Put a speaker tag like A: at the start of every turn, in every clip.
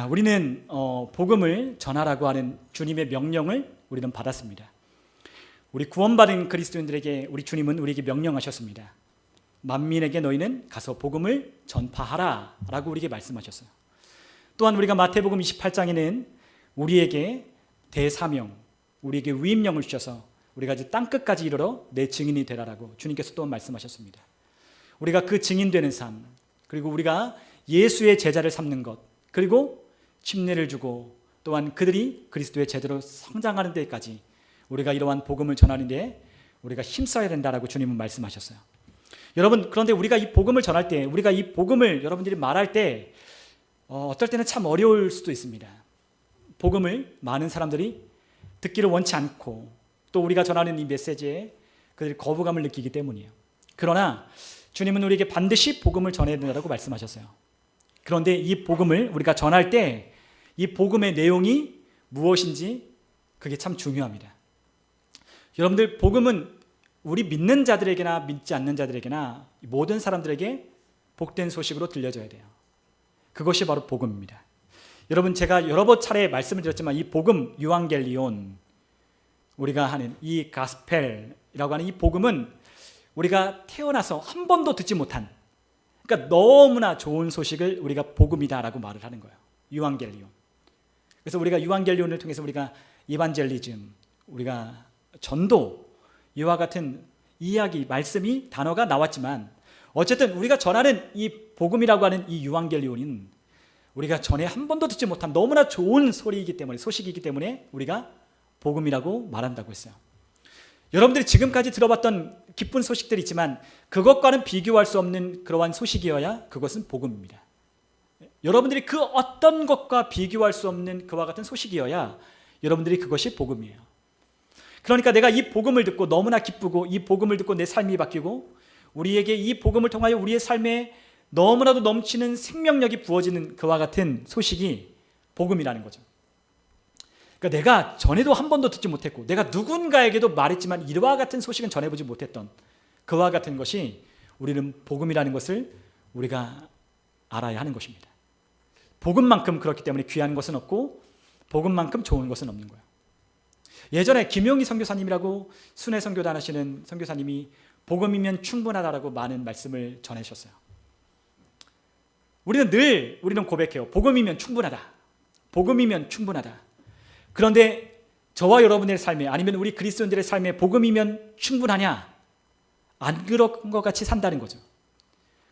A: 우리는 복음을 전하라고 하는 주님의 명령을 우리는 받았습니다. 우리 구원받은 그리스도인들에게 우리 주님은 우리에게 명령하셨습니다. 만민에게 너희는 가서 복음을 전파하라 라고 우리에게 말씀하셨어요. 또한 우리가 마태복음 28장에는 우리에게 대사명, 우리에게 위임령을 주셔서 우리가 이제 땅끝까지 이르러 내 증인이 되라라고 주님께서 또 말씀하셨습니다. 우리가 그 증인되는 삶, 그리고 우리가 예수의 제자를 삼는 것, 그리고 침례를 주고 또한 그들이 그리스도의 제자로 성장하는 데까지 우리가 이러한 복음을 전하는 데 우리가 힘써야 된다라고 주님은 말씀하셨어요. 여러분, 그런데 우리가 이 복음을 전할 때, 우리가 이 복음을 여러분들이 말할 때 어떨 때는 참 어려울 수도 있습니다. 복음을 많은 사람들이 듣기를 원치 않고 또 우리가 전하는 이 메시지에 그들이 거부감을 느끼기 때문이에요. 그러나 주님은 우리에게 반드시 복음을 전해야 된다고 말씀하셨어요. 그런데 이 복음을 우리가 전할 때 이 복음의 내용이 무엇인지 그게 참 중요합니다. 여러분들, 복음은 우리 믿는 자들에게나 믿지 않는 자들에게나 모든 사람들에게 복된 소식으로 들려줘야 돼요. 그것이 바로 복음입니다. 여러분, 제가 여러 차례 말씀을 드렸지만 이 복음, 유앙겔리온, 우리가 하는 이 가스펠이라고 하는 이 복음은 우리가 태어나서 한 번도 듣지 못한, 그러니까 너무나 좋은 소식을 우리가 복음이다라고 말을 하는 거예요. 유앙겔리온. 그래서 우리가 유앙겔리온을 통해서 우리가 이반젤리즘, 우리가 전도, 이와 같은 이야기, 말씀이, 단어가 나왔지만 어쨌든 우리가 전하는 이 복음이라고 하는 이 유앙겔리온은 우리가 전에 한 번도 듣지 못한 너무나 좋은 소리이기 때문에, 소식이기 때문에 우리가 복음이라고 말한다고 했어요. 여러분들이 지금까지 들어봤던 기쁜 소식들이 있지만 그것과는 비교할 수 없는 그러한 소식이어야 그것은 복음입니다. 여러분들이 그 어떤 것과 비교할 수 없는 그와 같은 소식이어야 여러분들이 그것이 복음이에요. 그러니까 내가 이 복음을 듣고 너무나 기쁘고 이 복음을 듣고 내 삶이 바뀌고 우리에게 이 복음을 통하여 우리의 삶에 너무나도 넘치는 생명력이 부어지는 그와 같은 소식이 복음이라는 거죠. 그러니까 내가 전에도 한 번도 듣지 못했고 내가 누군가에게도 말했지만 이와 같은 소식은 전해보지 못했던 그와 같은 것이 우리는 복음이라는 것을 우리가 알아야 하는 것입니다. 복음만큼 그렇기 때문에 귀한 것은 없고 복음만큼 좋은 것은 없는 거예요. 예전에 김용희 선교사님이라고 순회 선교단 하시는 선교사님이 복음이면 충분하다라고 많은 말씀을 전하셨어요. 우리는 고백해요. 복음이면 충분하다. 복음이면 충분하다. 그런데 저와 여러분의 삶에, 아니면 우리 그리스도인들의 삶에 복음이면 충분하냐? 안 그런 것 같이 산다는 거죠.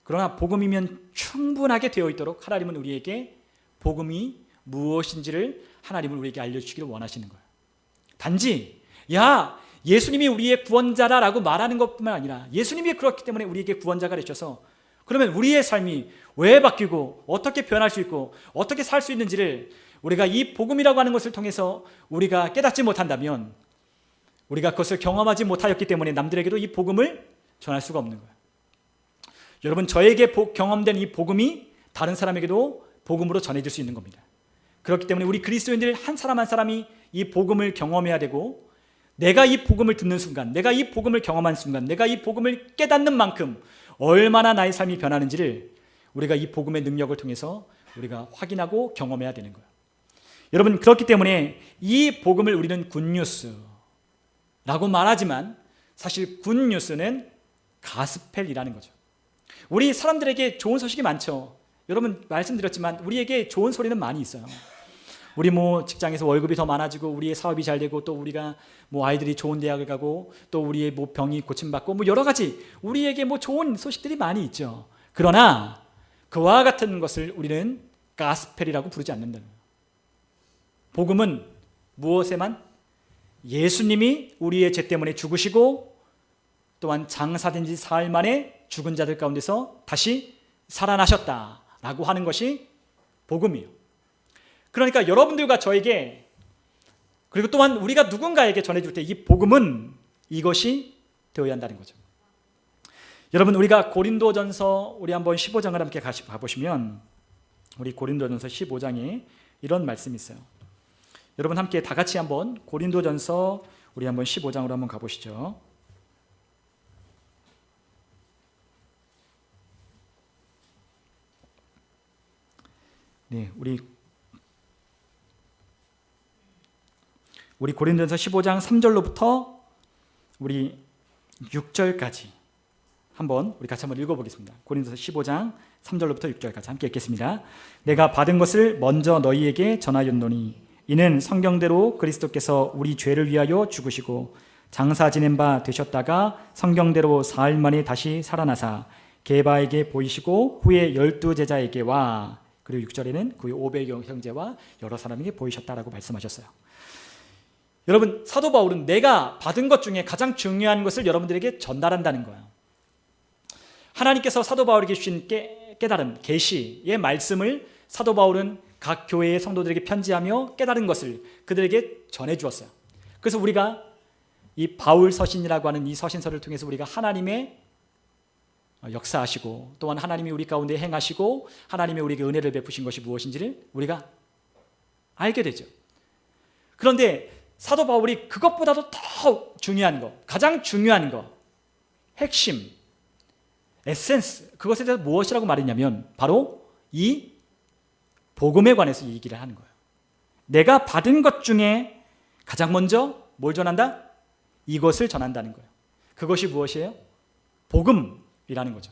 A: 그러나 복음이면 충분하게 되어 있도록 하나님은 우리에게 복음이 무엇인지를 하나님은 우리에게 알려주시기를 원하시는 거예요. 단지 예수님이 우리의 구원자라고 말하는 것뿐만 아니라 예수님이 그렇기 때문에 우리에게 구원자가 되셔서 그러면 우리의 삶이 왜 바뀌고 어떻게 변할 수 있고 어떻게 살 수 있는지를 우리가 이 복음이라고 하는 것을 통해서 우리가 깨닫지 못한다면 우리가 그것을 경험하지 못하였기 때문에 남들에게도 이 복음을 전할 수가 없는 거예요. 여러분, 저에게 경험된 이 복음이 다른 사람에게도 복음으로 전해질 수 있는 겁니다. 그렇기 때문에 우리 그리스도인들 한 사람 한 사람이 이 복음을 경험해야 되고 내가 이 복음을 듣는 순간, 내가 이 복음을 경험한 순간, 내가 이 복음을 깨닫는 만큼 얼마나 나의 삶이 변하는지를 우리가 이 복음의 능력을 통해서 우리가 확인하고 경험해야 되는 거예요. 여러분, 그렇기 때문에 이 복음을 우리는 굿뉴스라고 말하지만 사실 굿뉴스는 가스펠이라는 거죠. 우리 사람들에게 좋은 소식이 많죠. 여러분, 말씀드렸지만 우리에게 좋은 소리는 많이 있어요. 우리 직장에서 월급이 더 많아지고 우리의 사업이 잘 되고 또 우리가 아이들이 좋은 대학을 가고 또 우리의 병이 고침받고 여러 가지 우리에게 좋은 소식들이 많이 있죠. 그러나 그와 같은 것을 우리는 가스펠이라고 부르지 않는다는 거예요. 복음은 무엇에만? 예수님이 우리의 죄 때문에 죽으시고 또한 장사된 지 사흘 만에 죽은 자들 가운데서 다시 살아나셨다라고 하는 것이 복음이에요. 그러니까 여러분들과 저에게, 그리고 또한 우리가 누군가에게 전해줄 때 이 복음은 이것이 되어야 한다는 거죠. 여러분, 우리가 고린도전서 우리 한번 15장을 함께 가보시면 우리 고린도전서 15장에 이런 말씀이 있어요. 여러분 함께 다 같이 한번 고린도전서 우리 한번 15장으로 한번 가보시죠. 네, 우리 우리 고린도전서 15장 3절로부터 우리 6절까지 한번 우리 같이 한번 읽어보겠습니다. 고린도전서 15장 3절로부터 6절까지 함께 읽겠습니다. 내가 받은 것을 먼저 너희에게 전하였노니 이는 성경대로 그리스도께서 우리 죄를 위하여 죽으시고 장사 지낸 바 되셨다가 성경대로 사흘 만에 다시 살아나사 게바에게 보이시고 후에 12제자에게와 그리고 6절에는 그 500여 형제와 여러 사람에게 보이셨다라고 말씀하셨어요. 여러분, 사도 바울은 내가 받은 것 중에 가장 중요한 것을 여러분들에게 전달한다는 거예요. 하나님께서 사도 바울에게 주신 깨달음, 계시의 말씀을 사도 바울은 각 교회의 성도들에게 편지하며 깨달은 것을 그들에게 전해주었어요. 그래서 우리가 이 바울 서신이라고 하는 이 서신서를 통해서 우리가 하나님의 역사하시고 또한 하나님이 우리 가운데 행하시고 하나님이 우리에게 은혜를 베푸신 것이 무엇인지를 우리가 알게 되죠. 그런데 사도 바울이 그것보다도 더 중요한 거, 가장 중요한 거, 핵심, 에센스, 그것에 대해서 무엇이라고 말했냐면 바로 이 복음에 관해서 얘기를 하는 거예요. 내가 받은 것 중에 가장 먼저 뭘 전한다? 이것을 전한다는 거예요. 그것이 무엇이에요? 복음이라는 거죠.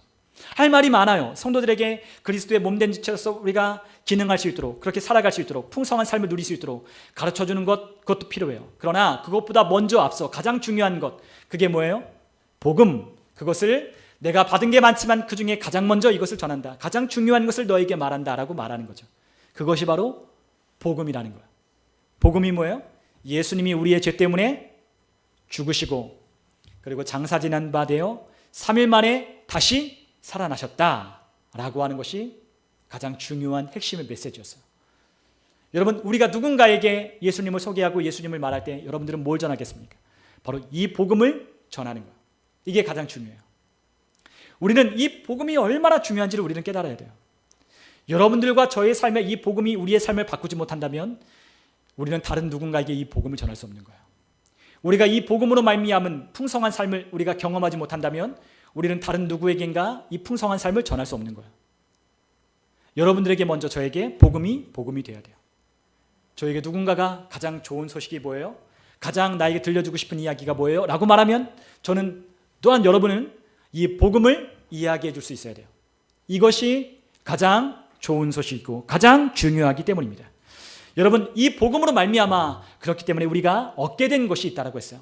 A: 할 말이 많아요. 성도들에게 그리스도의 몸된 지체로서 우리가 기능할 수 있도록, 그렇게 살아갈 수 있도록, 풍성한 삶을 누릴 수 있도록 가르쳐주는 것, 그것도 필요해요. 그러나 그것보다 먼저 앞서 가장 중요한 것, 그게 뭐예요? 복음. 그것을 내가 받은 게 많지만 그 중에 가장 먼저 이것을 전한다. 가장 중요한 것을 너에게 말한다라고 말하는 거죠. 그것이 바로 복음이라는 거예요. 복음이 뭐예요? 예수님이 우리의 죄 때문에 죽으시고 그리고 장사 지난 바 되어 3일 만에 다시 살아나셨다라고 하는 것이 가장 중요한 핵심의 메시지였어요. 여러분, 우리가 누군가에게 예수님을 소개하고 예수님을 말할 때 여러분들은 뭘 전하겠습니까? 바로 이 복음을 전하는 거예요. 이게 가장 중요해요. 우리는 이 복음이 얼마나 중요한지를 우리는 깨달아야 돼요. 여러분들과 저의 삶에 이 복음이 우리의 삶을 바꾸지 못한다면 우리는 다른 누군가에게 이 복음을 전할 수 없는 거예요. 우리가 이 복음으로 말미암은 풍성한 삶을 우리가 경험하지 못한다면 우리는 다른 누구에겐가 이 풍성한 삶을 전할 수 없는 거예요. 여러분들에게 먼저 저에게 복음이 돼야 돼요. 저에게 누군가가 가장 좋은 소식이 뭐예요? 가장 나에게 들려주고 싶은 이야기가 뭐예요? 라고 말하면 저는 또한 여러분은 이 복음을 이야기해 줄 수 있어야 돼요. 이것이 가장 좋은 소식이고 가장 중요하기 때문입니다. 여러분, 이 복음으로 말미암아 그렇기 때문에 우리가 얻게 된 것이 있다라고 했어요.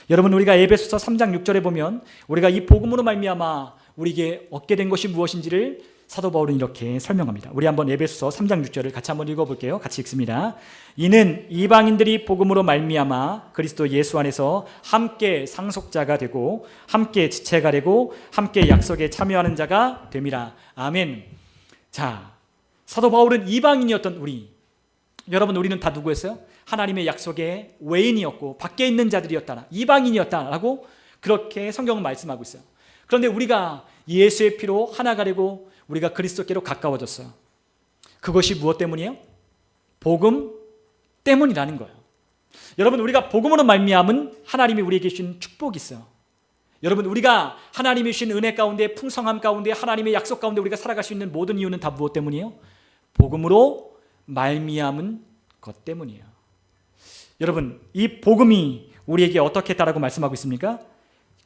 A: 여러분, 우리가 에베소서 3장 6절에 보면 우리가 이 복음으로 말미암아 우리에게 얻게 된 것이 무엇인지를 사도 바울은 이렇게 설명합니다. 우리 한번 에베소서 3장 6절을 같이 한번 읽어볼게요. 같이 읽습니다. 이는 이방인들이 복음으로 말미암아 그리스도 예수 안에서 함께 상속자가 되고 함께 지체가 되고 함께 약속에 참여하는 자가 됨이라. 아멘. 자, 사도 바울은 이방인이었던 여러분, 우리는 다 누구였어요? 하나님의 약속의 외인이었고 밖에 있는 자들이었다, 이방인이었다라고 그렇게 성경은 말씀하고 있어요. 그런데 우리가 예수의 피로 하나가 되고 우리가 그리스도께로 가까워졌어요. 그것이 무엇 때문이에요? 복음 때문이라는 거예요. 여러분, 우리가 복음으로 말미암은 하나님이 우리에게 주신 축복이 있어요. 여러분, 우리가 하나님이 주신 은혜 가운데, 풍성함 가운데, 하나님의 약속 가운데 우리가 살아갈 수 있는 모든 이유는 다 무엇 때문이에요? 복음으로 말미암은 것 때문이에요. 여러분, 이 복음이 우리에게 어떻게 했다라고 말씀하고 있습니까?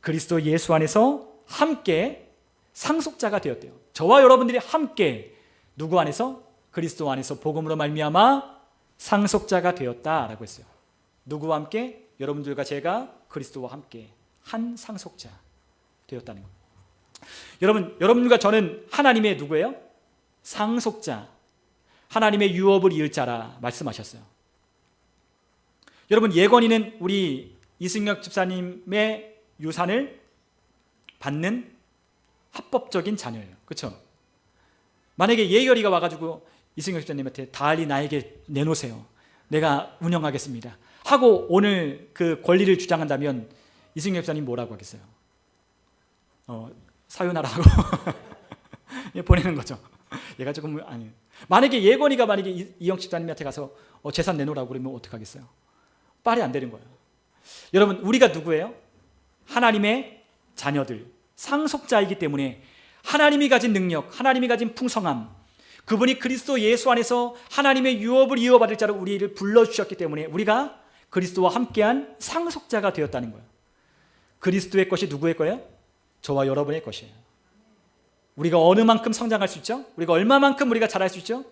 A: 그리스도 예수 안에서 함께 상속자가 되었대요. 저와 여러분들이 함께 누구 안에서? 그리스도 안에서 복음으로 말미암아 상속자가 되었다라고 했어요. 누구와 함께? 여러분들과 제가 그리스도와 함께 한 상속자 되었다는 거예요. 여러분과 저는 하나님의 누구예요? 상속자, 하나님의 유업을 이을 자라 말씀하셨어요. 여러분, 예건이는 우리 이승엽 집사님의 유산을 받는 합법적인 자녀예요. 그렇죠? 만약에 예결이가 와가지고 이승엽 집사님한테 달리 나에게 내놓으세요, 내가 운영하겠습니다 하고 오늘 그 권리를 주장한다면 이승엽 집사님 뭐라고 하겠어요? 사유나라고 보내는 거죠. 얘가 조금 아니. 만약에 예건이가 이영 집사님한테 가서 재산 내놓으라고 그러면 어떡하겠어요? 말이 안 되는 거예요. 여러분, 우리가 누구예요? 하나님의 자녀들, 상속자이기 때문에 하나님이 가진 능력, 하나님이 가진 풍성함, 그분이 그리스도 예수 안에서 하나님의 유업을 이어받을 자로 우리를 불러주셨기 때문에 우리가 그리스도와 함께한 상속자가 되었다는 거예요. 그리스도의 것이 누구의 거예요? 저와 여러분의 것이에요. 우리가 어느 만큼 성장할 수 있죠? 우리가 얼마만큼 우리가 잘할 수 있죠?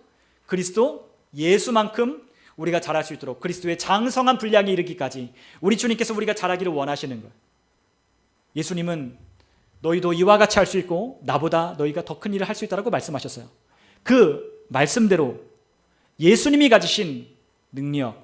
A: 그리스도 예수만큼 우리가 잘할 수 있도록 그리스도의 장성한 분량에 이르기까지 우리 주님께서 우리가 잘하기를 원하시는 거예요. 예수님은 너희도 이와 같이 할 수 있고 나보다 너희가 더 큰 일을 할 수 있다고 말씀하셨어요. 그 말씀대로 예수님이 가지신 능력,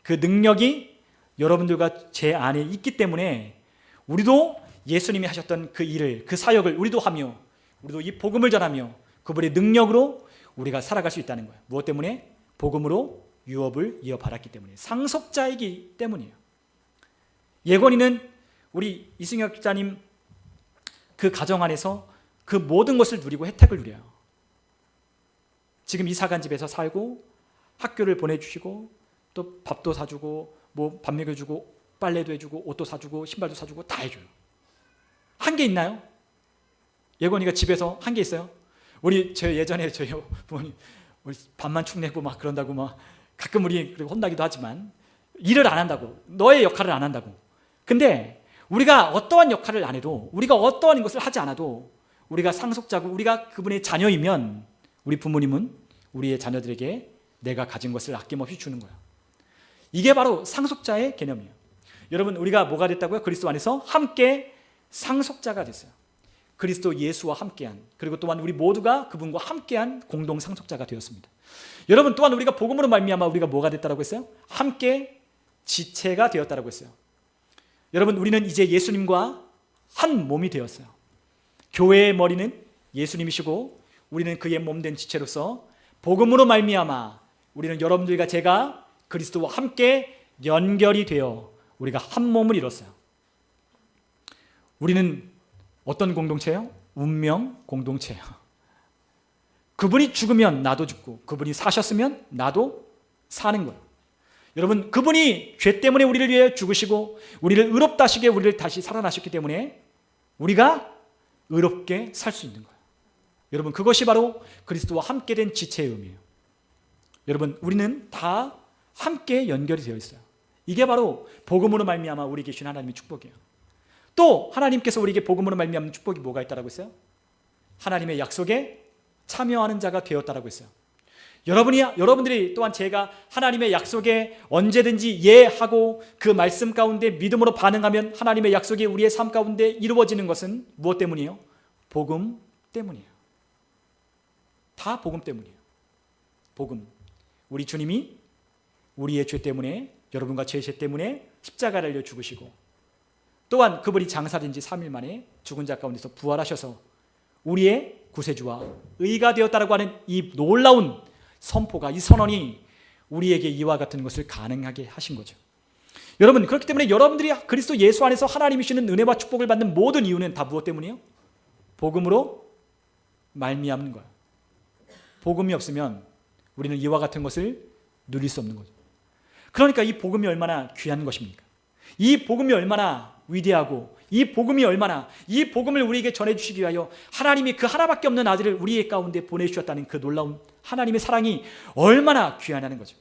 A: 그 능력이 여러분들과 제 안에 있기 때문에 우리도 예수님이 하셨던 그 일을, 그 사역을 우리도 하며 우리도 이 복음을 전하며 그분의 능력으로 우리가 살아갈 수 있다는 거예요. 무엇 때문에? 복음으로 유업을 이어받았기 때문에, 상속자이기 때문이에요. 예건이는 우리 이승혁 기자님 그 가정 안에서 그 모든 것을 누리고 혜택을 누려요. 지금 이사 간 집에서 살고 학교를 보내주시고 또 밥도 사주고 뭐 밥 먹여주고 빨래도 해주고 옷도 사주고 신발도 사주고 다 해줘요. 한 게 있나요? 예건이가 집에서 한 게 있어요? 저 예전에 저희 부모님 우리 밥만 축내고 막 그런다고 막 가끔 우리 혼나기도 하지만 일을 안 한다고, 너의 역할을 안 한다고. 근데 우리가 어떠한 역할을 안 해도, 우리가 어떠한 것을 하지 않아도 우리가 상속자고 우리가 그분의 자녀이면 우리 부모님은 우리의 자녀들에게 내가 가진 것을 아낌없이 주는 거예요. 이게 바로 상속자의 개념이에요. 여러분, 우리가 뭐가 됐다고요? 그리스도 안에서 함께 상속자가 됐어요. 그리스도 예수와 함께한, 그리고 또한 우리 모두가 그분과 함께한 공동 상속자가 되었습니다. 여러분, 또한 우리가 복음으로 말미암아 우리가 뭐가 됐다라고 했어요? 함께 지체가 되었다라고 했어요. 여러분, 우리는 이제 예수님과 한 몸이 되었어요. 교회의 머리는 예수님이시고 우리는 그의 몸된 지체로서 복음으로 말미암아 우리는 여러분들과 제가 그리스도와 함께 연결이 되어 우리가 한 몸을 이뤘어요. 우리는 어떤 공동체예요? 운명 공동체예요. 그분이 죽으면 나도 죽고 그분이 사셨으면 나도 사는 거예요. 여러분, 그분이 죄 때문에 우리를 위해 죽으시고 우리를 의롭다 하시게 우리를 다시 살아나셨기 때문에 우리가 의롭게 살 수 있는 거예요. 여러분, 그것이 바로 그리스도와 함께 된 지체의 의미예요. 여러분, 우리는 다 함께 연결이 되어 있어요. 이게 바로 복음으로 말미암아 우리에게 주신 하나님의 축복이에요. 또 하나님께서 우리에게 복음으로 말미암는 축복이 뭐가 있다라고 했어요? 하나님의 약속에 참여하는 자가 되었다라고 했어요. 여러분들이 또한 제가 하나님의 약속에 언제든지 예하고 그 말씀 가운데 믿음으로 반응하면 하나님의 약속이 우리의 삶 가운데 이루어지는 것은 무엇 때문이에요? 복음 때문이에요. 다 복음 때문이에요. 복음. 우리 주님이 우리의 죄 때문에, 여러분과 제 죄 때문에 십자가를 달려 죽으시고 또한 그분이 장사된 지 3일 만에 죽은 자 가운데서 부활하셔서 우리의 구세주와 의가 되었다라고 하는 이 놀라운 선포가, 이 선언이 우리에게 이와 같은 것을 가능하게 하신 거죠. 여러분, 그렇기 때문에 여러분들이 그리스도 예수 안에서 하나님이 주시는 은혜와 축복을 받는 모든 이유는 다 무엇 때문이에요? 복음으로 말미암는 거예요. 복음이 없으면 우리는 이와 같은 것을 누릴 수 없는 거죠. 그러니까 이 복음이 얼마나 귀한 것입니까? 이 복음이 얼마나 위대하고 이 복음을 우리에게 전해주시기 위하여 하나님이 그 하나밖에 없는 아들을 우리의 가운데 보내주셨다는 그 놀라운 하나님의 사랑이 얼마나 귀하냐는 거죠.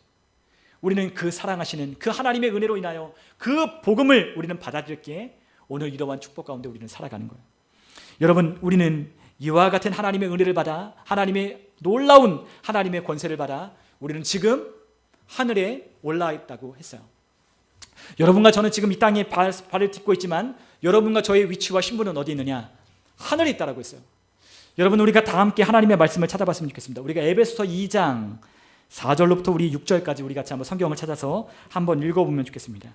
A: 우리는 그 사랑하시는 그 하나님의 은혜로 인하여 그 복음을 우리는 받아들였기에 오늘 이러한 축복 가운데 우리는 살아가는 거예요. 여러분, 우리는 이와 같은 하나님의 은혜를 받아, 하나님의 놀라운 하나님의 권세를 받아 우리는 지금 하늘에 올라 있다고 했어요. 여러분과 저는 지금 이 땅에 발을 딛고 있지만 여러분과 저의 위치와 신분은 어디 있느냐? 하늘에 있다라고 했어요. 여러분, 우리가 다 함께 하나님의 말씀을 찾아봤으면 좋겠습니다. 우리가 에베소서 2장 4절로부터 우리 6절까지 우리 같이 한번 성경을 찾아서 한번 읽어보면 좋겠습니다.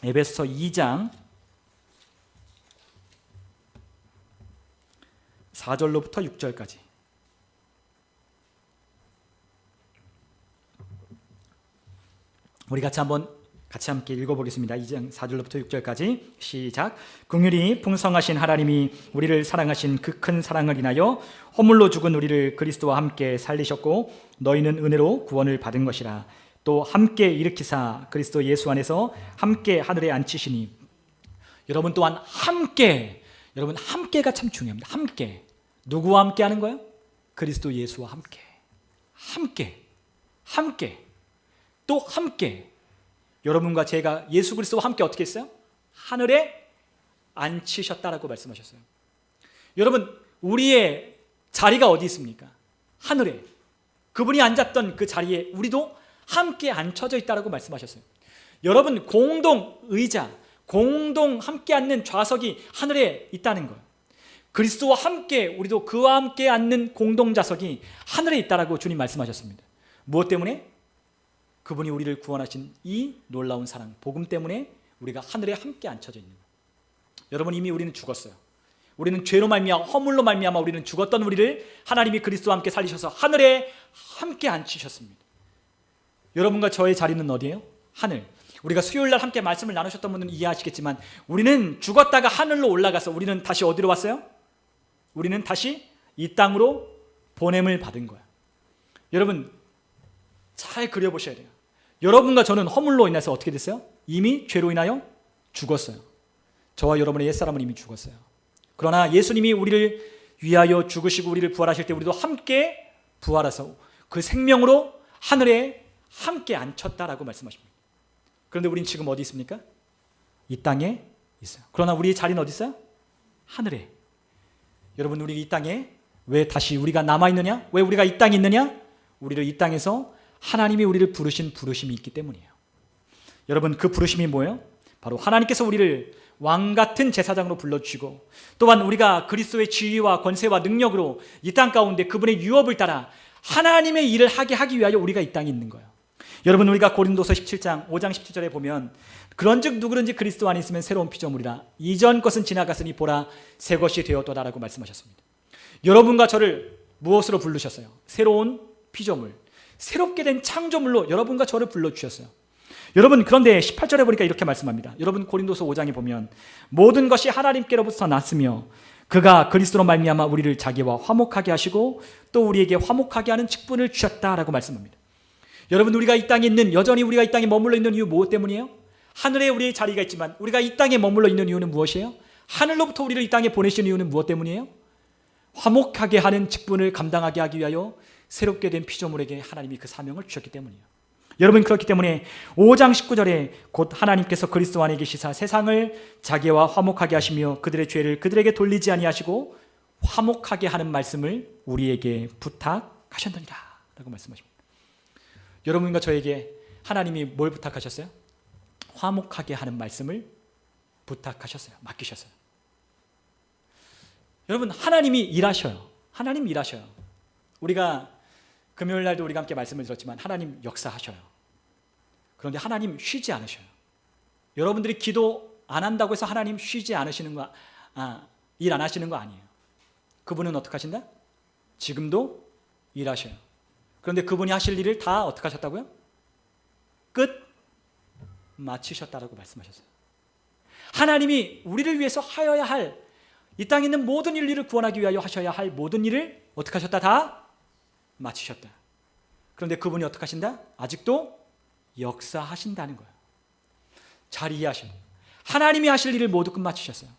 A: 에베소서 2장 4절로부터 6절까지. 우리 같이 함께 읽어보겠습니다. 2장 4절로부터 6절까지 시작. 긍휼히 풍성하신 하나님이 우리를 사랑하신 그 큰 사랑을 인하여 허물로 죽은 우리를 그리스도와 함께 살리셨고 너희는 은혜로 구원을 받은 것이라. 또 함께 일으키사 그리스도 예수 안에서 함께 하늘에 앉히시니. 여러분, 또한 함께, 여러분, 함께가 참 중요합니다. 함께. 누구와 함께 하는 거예요? 그리스도 예수와 함께. 함께. 또 함께. 여러분과 제가 예수 그리스도와 함께 어떻게 했어요? 하늘에 앉히셨다라고 말씀하셨어요. 여러분, 우리의 자리가 어디 있습니까? 하늘에. 그분이 앉았던 그 자리에 우리도 함께 앉혀져 있다라고 말씀하셨어요. 여러분, 공동 의자, 공동 함께 앉는 좌석이 하늘에 있다는 거예요. 그리스도와 함께, 우리도 그와 함께 앉는 공동 좌석이 하늘에 있다라고 주님 말씀하셨습니다. 무엇 때문에? 그분이 우리를 구원하신 이 놀라운 사랑, 복음 때문에 우리가 하늘에 함께 앉혀져 있는 거예요. 여러분, 이미 우리는 죽었어요. 우리는 죄로 말미암아, 허물로 말미암아 우리는 죽었던 우리를 하나님이 그리스도와 함께 살리셔서 하늘에 함께 앉히셨습니다. 여러분과 저의 자리는 어디예요? 하늘. 우리가 수요일 날 함께 말씀을 나누셨던 분들은 이해하시겠지만 우리는 죽었다가 하늘로 올라가서 우리는 다시 어디로 왔어요? 우리는 다시 이 땅으로 보냄을 받은 거야. 여러분, 잘 그려보셔야 돼요. 여러분과 저는 허물로 인해서 어떻게 됐어요? 이미 죄로 인하여 죽었어요. 저와 여러분의 옛사람은 이미 죽었어요. 그러나 예수님이 우리를 위하여 죽으시고 우리를 부활하실 때 우리도 함께 부활해서 그 생명으로 하늘에 함께 앉혔다라고 말씀하십니다. 그런데 우린 지금 어디 있습니까? 이 땅에 있어요. 그러나 우리의 자리는 어디 있어요? 하늘에. 여러분, 우리 이 땅에 왜 다시 우리가 남아있느냐? 왜 우리가 이 땅에 있느냐? 우리를 이 땅에서 하나님이 우리를 부르신 부르심이 있기 때문이에요. 여러분, 그 부르심이 뭐예요? 바로 하나님께서 우리를 왕같은 제사장으로 불러주시고 또한 우리가 그리스도의 지위와 권세와 능력으로 이 땅 가운데 그분의 유업을 따라 하나님의 일을 하기 위하여 우리가 이 땅에 있는 거예요. 여러분, 우리가 고린도서 17장 5장 17절에 보면 그런즉 누구든지 그리스도 안에 있으면 새로운 피조물이라 이전 것은 지나갔으니 보라 새 것이 되었도다라고 말씀하셨습니다. 여러분과 저를 무엇으로 부르셨어요? 새로운 피조물, 새롭게 된 창조물로 여러분과 저를 불러주셨어요. 여러분, 그런데 18절에 보니까 이렇게 말씀합니다. 여러분, 고린도서 5장에 보면 모든 것이 하나님께로부터 났으며 그가 그리스도로 말미암아 우리를 자기와 화목하게 하시고 또 우리에게 화목하게 하는 직분을 주셨다라고 말씀합니다. 여러분, 우리가 이 땅에 있는, 여전히 우리가 이 땅에 머물러 있는 이유 무엇 때문이에요? 하늘에 우리의 자리가 있지만 우리가 이 땅에 머물러 있는 이유는 무엇이에요? 하늘로부터 우리를 이 땅에 보내신 이유는 무엇 때문이에요? 화목하게 하는 직분을 감당하게 하기 위하여 새롭게 된 피조물에게 하나님이 그 사명을 주셨기 때문이에요. 여러분, 그렇기 때문에 5장 19절에 곧 하나님께서 그리스도 안에 계시사 세상을 자기와 화목하게 하시며 그들의 죄를 그들에게 돌리지 아니하시고 화목하게 하는 말씀을 우리에게 부탁하셨느니라 라고 말씀하십니다. 여러분과 저에게 하나님이 뭘 부탁하셨어요? 화목하게 하는 말씀을 부탁하셨어요. 맡기셨어요. 여러분, 하나님이 일하셔요. 하나님 일하셔요. 우리가 금요일 날도 우리가 함께 말씀을 들었지만 하나님 역사하셔요. 그런데 하나님 쉬지 않으셔요. 여러분들이 기도 안 한다고 해서 하나님 쉬지 않으시는 거, 일 안 하시는 거 아니에요. 그분은 어떻게 하신다? 지금도 일하셔요. 그런데 그분이 하실 일을 다 어떻게 하셨다고요? 끝 마치셨다라고 말씀하셨어요. 하나님이 우리를 위해서 하여야 할, 이 땅에 있는 모든 인류를 구원하기 위하여 하셔야 할 모든 일을 어떻게 하셨다? 다 마치셨다. 그런데 그분이 어떻게 하신다? 아직도 역사하신다는 거예요. 잘 이해하셔야 돼요. 하나님이 하실 일을 모두 끝마치셨어요.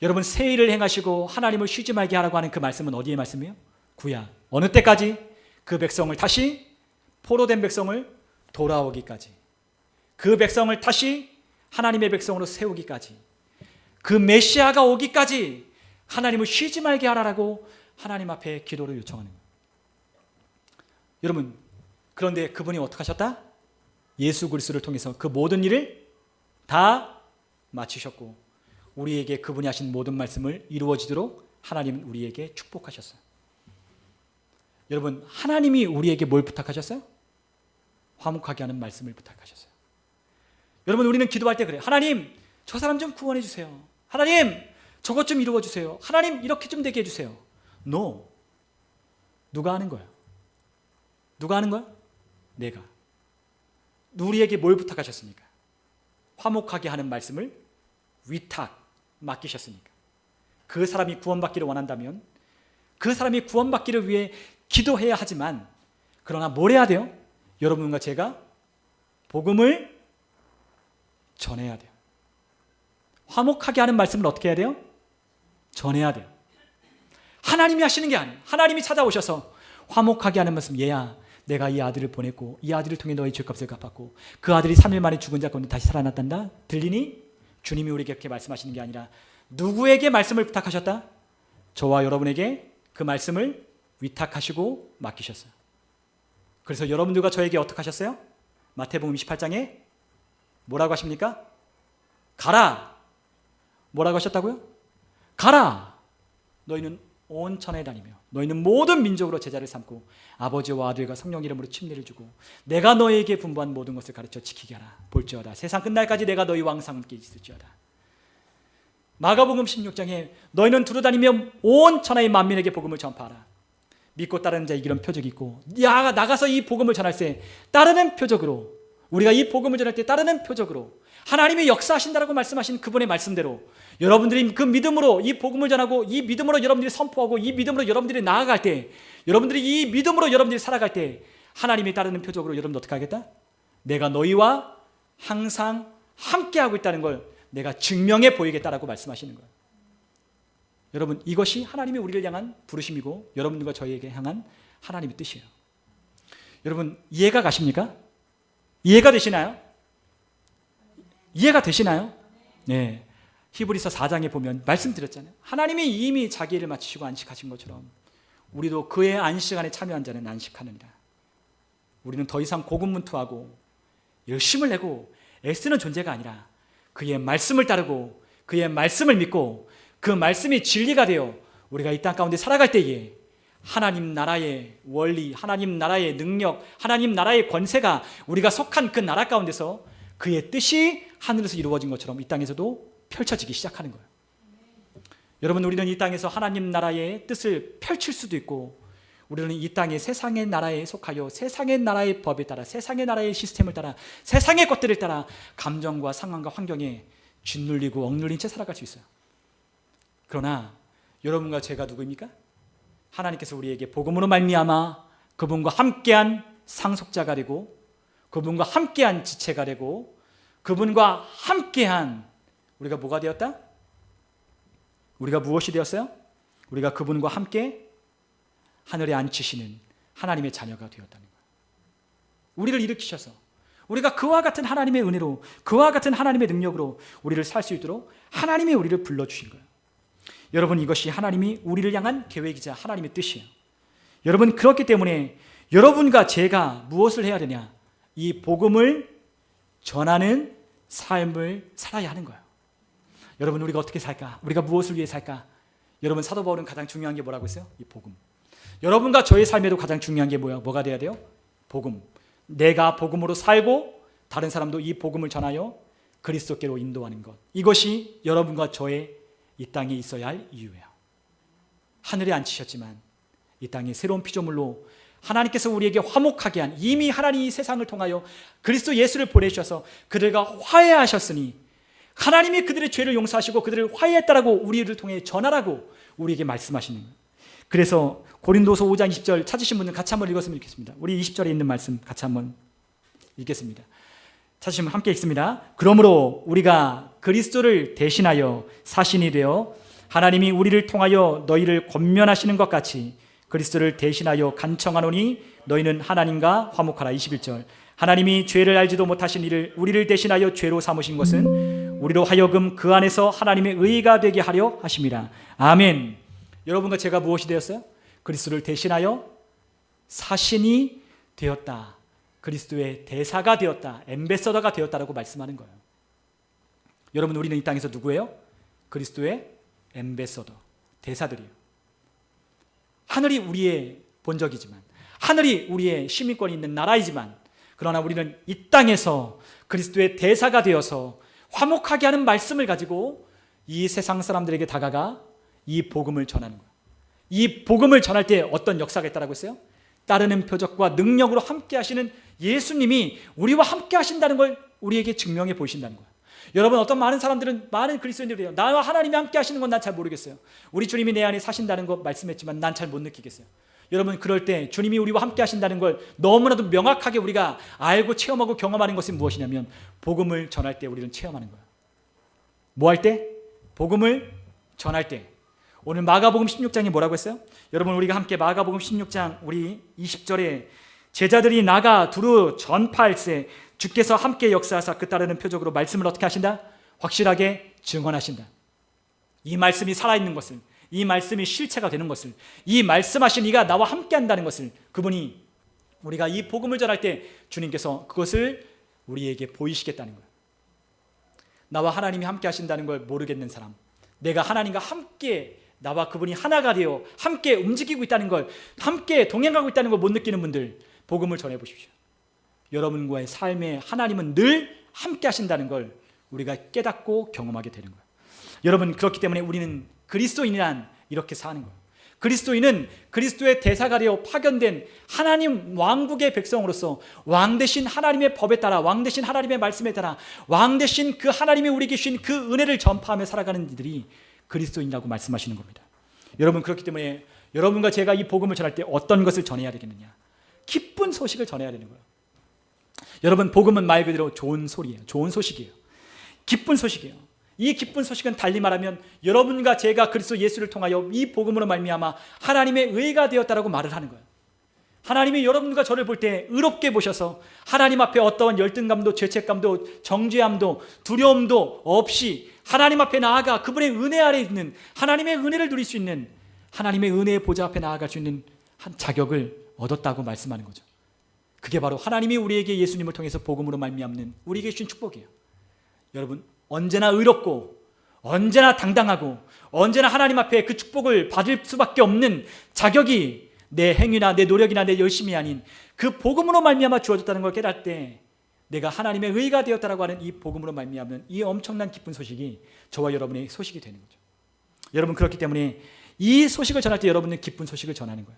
A: 여러분, 새 일을 행하시고 하나님을 쉬지 말게 하라고 하는 그 말씀은 어디의 말씀이에요? 구약. 어느 때까지? 그 백성을 다시, 포로된 백성을 돌아오기까지, 그 백성을 다시 하나님의 백성으로 세우기까지, 그 메시아가 오기까지 하나님을 쉬지 말게 하라고 하나님 앞에 기도를 요청하는 거예요. 여러분, 그런데 그분이 어떻게 하셨다? 예수 그리스도를 통해서 그 모든 일을 다 마치셨고 우리에게 그분이 하신 모든 말씀을 이루어지도록 하나님은 우리에게 축복하셨어요. 여러분, 하나님이 우리에게 뭘 부탁하셨어요? 화목하게 하는 말씀을 부탁하셨어요. 여러분, 우리는 기도할 때 그래요. 하나님, 저 사람 좀 구원해 주세요. 하나님, 저것 좀 이루어 주세요. 하나님, 이렇게 좀 되게 해주세요. No. 누가 하는 거예요? 누가 하는 거야? 내가. 우리에게 뭘 부탁하셨습니까? 화목하게 하는 말씀을 위탁 맡기셨으니까. 그 사람이 구원받기를 원한다면 그 사람이 구원받기를 위해 기도해야 하지만, 그러나 뭘 해야 돼요? 여러분과 제가 복음을 전해야 돼요. 화목하게 하는 말씀을 어떻게 해야 돼요? 전해야 돼요. 하나님이 하시는 게 아니에요. 하나님이 찾아오셔서 화목하게 하는 말씀, 얘야, 내가 이 아들을 보냈고 이 아들을 통해 너의 죄값을 갚았고 그 아들이 3일 만에 죽은 자 가운데 다시 살아났단다. 들리니? 주님이 우리에게 그렇게 말씀하시는 게 아니라 누구에게 말씀을 부탁하셨다? 저와 여러분에게 그 말씀을 위탁하시고 맡기셨어요. 그래서 여러분들과 저에게 어떻게 하셨어요? 마태복음 28장에 뭐라고 하십니까? 가라. 뭐라고 하셨다고요? 가라. 너희는 온 천하에 다니며 너희는 모든 민족으로 제자를 삼고 아버지와 아들과 성령 이름으로 침례를 주고 내가 너희에게 분부한 모든 것을 가르쳐 지키게 하라. 볼지어다 세상 끝날까지 내가 너희 왕상 함께 있을지어다. 마가복음 16장에 너희는 두루다니며 온 천하의 만민에게 복음을 전파하라. 믿고 따르는 자에게 이런 표적이 있고 나가서 이 복음을 전할 때 따르는 표적으로 우리가 이 복음을 전할 때 따르는 표적으로 하나님이 역사하신다라고 말씀하신 그분의 말씀대로 여러분들이 그 믿음으로 이 복음을 전하고 이 믿음으로 여러분들이 선포하고 이 믿음으로 여러분들이 나아갈 때 여러분들이 이 믿음으로 여러분들이 살아갈 때 하나님이 따르는 표적으로 여러분들 어떻게 하겠다? 내가 너희와 항상 함께하고 있다는 걸 내가 증명해 보이겠다라고 말씀하시는 거예요. 여러분 이것이 하나님이 우리를 향한 부르심이고 여러분들과 저희에게 향한 하나님의 뜻이에요. 여러분 이해가 가십니까? 이해가 되시나요? 이해가 되시나요? 네. 히브리서 4장에 보면 말씀드렸잖아요. 하나님이 이미 자기 일을 마치시고 안식하신 것처럼 우리도 그의 안식 안에 참여한 자는 안식하느니라. 우리는 더 이상 고군분투하고 열심을 내고 애쓰는 존재가 아니라 그의 말씀을 따르고 그의 말씀을 믿고 그 말씀이 진리가 되어 우리가 이 땅 가운데 살아갈 때에 하나님 나라의 원리, 하나님 나라의 능력, 하나님 나라의 권세가 우리가 속한 그 나라 가운데서 그의 뜻이 하늘에서 이루어진 것처럼 이 땅에서도 펼쳐지기 시작하는 거예요. 여러분 우리는 이 땅에서 하나님 나라의 뜻을 펼칠 수도 있고 우리는 이 땅의 세상의 나라에 속하여 세상의 나라의 법에 따라 세상의 나라의 시스템을 따라 세상의 것들을 따라 감정과 상황과 환경에 짓눌리고 억눌린 채 살아갈 수 있어요. 그러나 여러분과 제가 누구입니까? 하나님께서 우리에게 복음으로 말미암아 그분과 함께한 상속자가 되고 그분과 함께한 지체가 되고 그분과 함께한 우리가 뭐가 되었다? 우리가 무엇이 되었어요? 우리가 그분과 함께 하늘에 앉히시는 하나님의 자녀가 되었다는 거예요. 우리를 일으키셔서 우리가 그와 같은 하나님의 은혜로 그와 같은 하나님의 능력으로 우리를 살 수 있도록 하나님이 우리를 불러주신 거예요. 여러분 이것이 하나님이 우리를 향한 계획이자 하나님의 뜻이에요. 여러분 그렇기 때문에 여러분과 제가 무엇을 해야 되냐? 이 복음을 전하는 삶을 살아야 하는 거예요. 여러분 우리가 어떻게 살까? 우리가 무엇을 위해 살까? 여러분 사도 바울은 가장 중요한 게 뭐라고 했어요? 이 복음. 여러분과 저의 삶에도 가장 중요한 게 뭐가 돼야 돼요? 복음. 내가 복음으로 살고 다른 사람도 이 복음을 전하여 그리스도께로 인도하는 것. 이것이 여러분과 저의 이 땅에 있어야 할 이유예요. 하늘에 앉히셨지만 이 땅에 새로운 피조물로 하나님께서 우리에게 화목하게 한 이미 하나님이 세상을 통하여 그리스도 예수를 보내주셔서 그들과 화해하셨으니 하나님이 그들의 죄를 용서하시고 그들을 화해했다라고 우리를 통해 전하라고 우리에게 말씀하시는 거예요. 그래서 고린도서 5장 20절 찾으신 분은 같이 한번 읽었으면 좋겠습니다. 우리 20절에 있는 말씀 같이 한번 읽겠습니다. 찾으시면 함께 읽습니다. 그러므로 우리가 그리스도를 대신하여 사신이 되어 하나님이 우리를 통하여 너희를 권면하시는 것 같이 그리스도를 대신하여 간청하노니 너희는 하나님과 화목하라. 21절 하나님이 죄를 알지도 못하신 이를 우리를 대신하여 죄로 삼으신 것은 우리로 하여금 그 안에서 하나님의 의가 되게 하려 하심이라. 아멘. 여러분과 제가 무엇이 되었어요? 그리스도를 대신하여 사신이 되었다. 그리스도의 대사가 되었다. 앰베서더가 되었다라고 말씀하는 거예요. 여러분 우리는 이 땅에서 누구예요? 그리스도의 앰베서더, 대사들이에요. 하늘이 우리의 본적이지만 하늘이 우리의 시민권이 있는 나라이지만 그러나 우리는 이 땅에서 그리스도의 대사가 되어서 화목하게 하는 말씀을 가지고 이 세상 사람들에게 다가가 이 복음을 전하는 거예요. 이 복음을 전할 때 어떤 역사가 있다고 했어요? 따르는 표적과 능력으로 함께 하시는 예수님이 우리와 함께 하신다는 걸 우리에게 증명해 보이신다는 거예요. 여러분 어떤 많은 사람들은 많은 그리스도인들이 돼요. 나와 하나님이 함께 하시는 건 난 잘 모르겠어요. 우리 주님이 내 안에 사신다는 거 말씀했지만 난 잘 못 느끼겠어요. 여러분 그럴 때 주님이 우리와 함께 하신다는 걸 너무나도 명확하게 우리가 알고 체험하고 경험하는 것은 무엇이냐면 복음을 전할 때 우리는 체험하는 거예요. 뭐 할 때? 복음을 전할 때. 오늘 마가복음 16장이 뭐라고 했어요? 여러분 우리가 함께 마가복음 16장 우리 20절에 제자들이 나가 두루 전파할세 주께서 함께 역사하사 그 따르는 표적으로 말씀을 어떻게 하신다? 확실하게 증언하신다. 이 말씀이 살아있는 것을, 이 말씀이 실체가 되는 것을, 이 말씀하신 이가 나와 함께 한다는 것을, 그분이 우리가 이 복음을 전할 때 주님께서 그것을 우리에게 보이시겠다는 거예요. 나와 하나님이 함께 하신다는 걸 모르겠는 사람, 내가 하나님과 함께, 나와 그분이 하나가 되어 함께 움직이고 있다는 걸, 함께 동행하고 있다는 걸 못 느끼는 분들, 복음을 전해 보십시오. 여러분과의 삶에 하나님은 늘 함께 하신다는 걸 우리가 깨닫고 경험하게 되는 거예요. 여러분, 그렇기 때문에 우리는 그리스도인이란 이렇게 사는 거예요. 그리스도인은 그리스도의 대사가 되어 파견된 하나님 왕국의 백성으로서 왕 되신 하나님의 법에 따라, 왕 되신 하나님의 말씀에 따라, 왕 되신 그 하나님이 우리에게 주신 그 은혜를 전파하며 살아가는 이들이 그리스도인이라고 말씀하시는 겁니다. 여러분, 그렇기 때문에 여러분과 제가 이 복음을 전할 때 어떤 것을 전해야 되겠느냐? 기쁜 소식을 전해야 되는 거예요. 여러분, 복음은 말 그대로 좋은 소리예요. 좋은 소식이에요. 기쁜 소식이에요. 이 기쁜 소식은 달리 말하면 여러분과 제가 그리스도 예수를 통하여 이 복음으로 말미암아 하나님의 의가 되었다라고 말을 하는 거예요. 하나님이 여러분과 저를 볼 때 의롭게 보셔서 하나님 앞에 어떠한 열등감도 죄책감도 정죄함도 두려움도 없이 하나님 앞에 나아가 그분의 은혜 아래 있는, 하나님의 은혜를 누릴 수 있는, 하나님의 은혜의 보좌 앞에 나아갈 수 있는 한 자격을 얻었다고 말씀하는 거죠. 그게 바로 하나님이 우리에게 예수님을 통해서 복음으로 말미암는 우리에게 주신 축복이에요. 여러분, 언제나 의롭고 언제나 당당하고 언제나 하나님 앞에 그 축복을 받을 수밖에 없는 자격이 내 행위나 내 노력이나 내 열심이 아닌 그 복음으로 말미암아 주어졌다는 걸 깨달을 때 내가 하나님의 의가 되었다라고 하는 이 복음으로 말미암는 이 엄청난 기쁜 소식이 저와 여러분의 소식이 되는 거죠. 여러분, 그렇기 때문에 이 소식을 전할 때 여러분은 기쁜 소식을 전하는 거예요.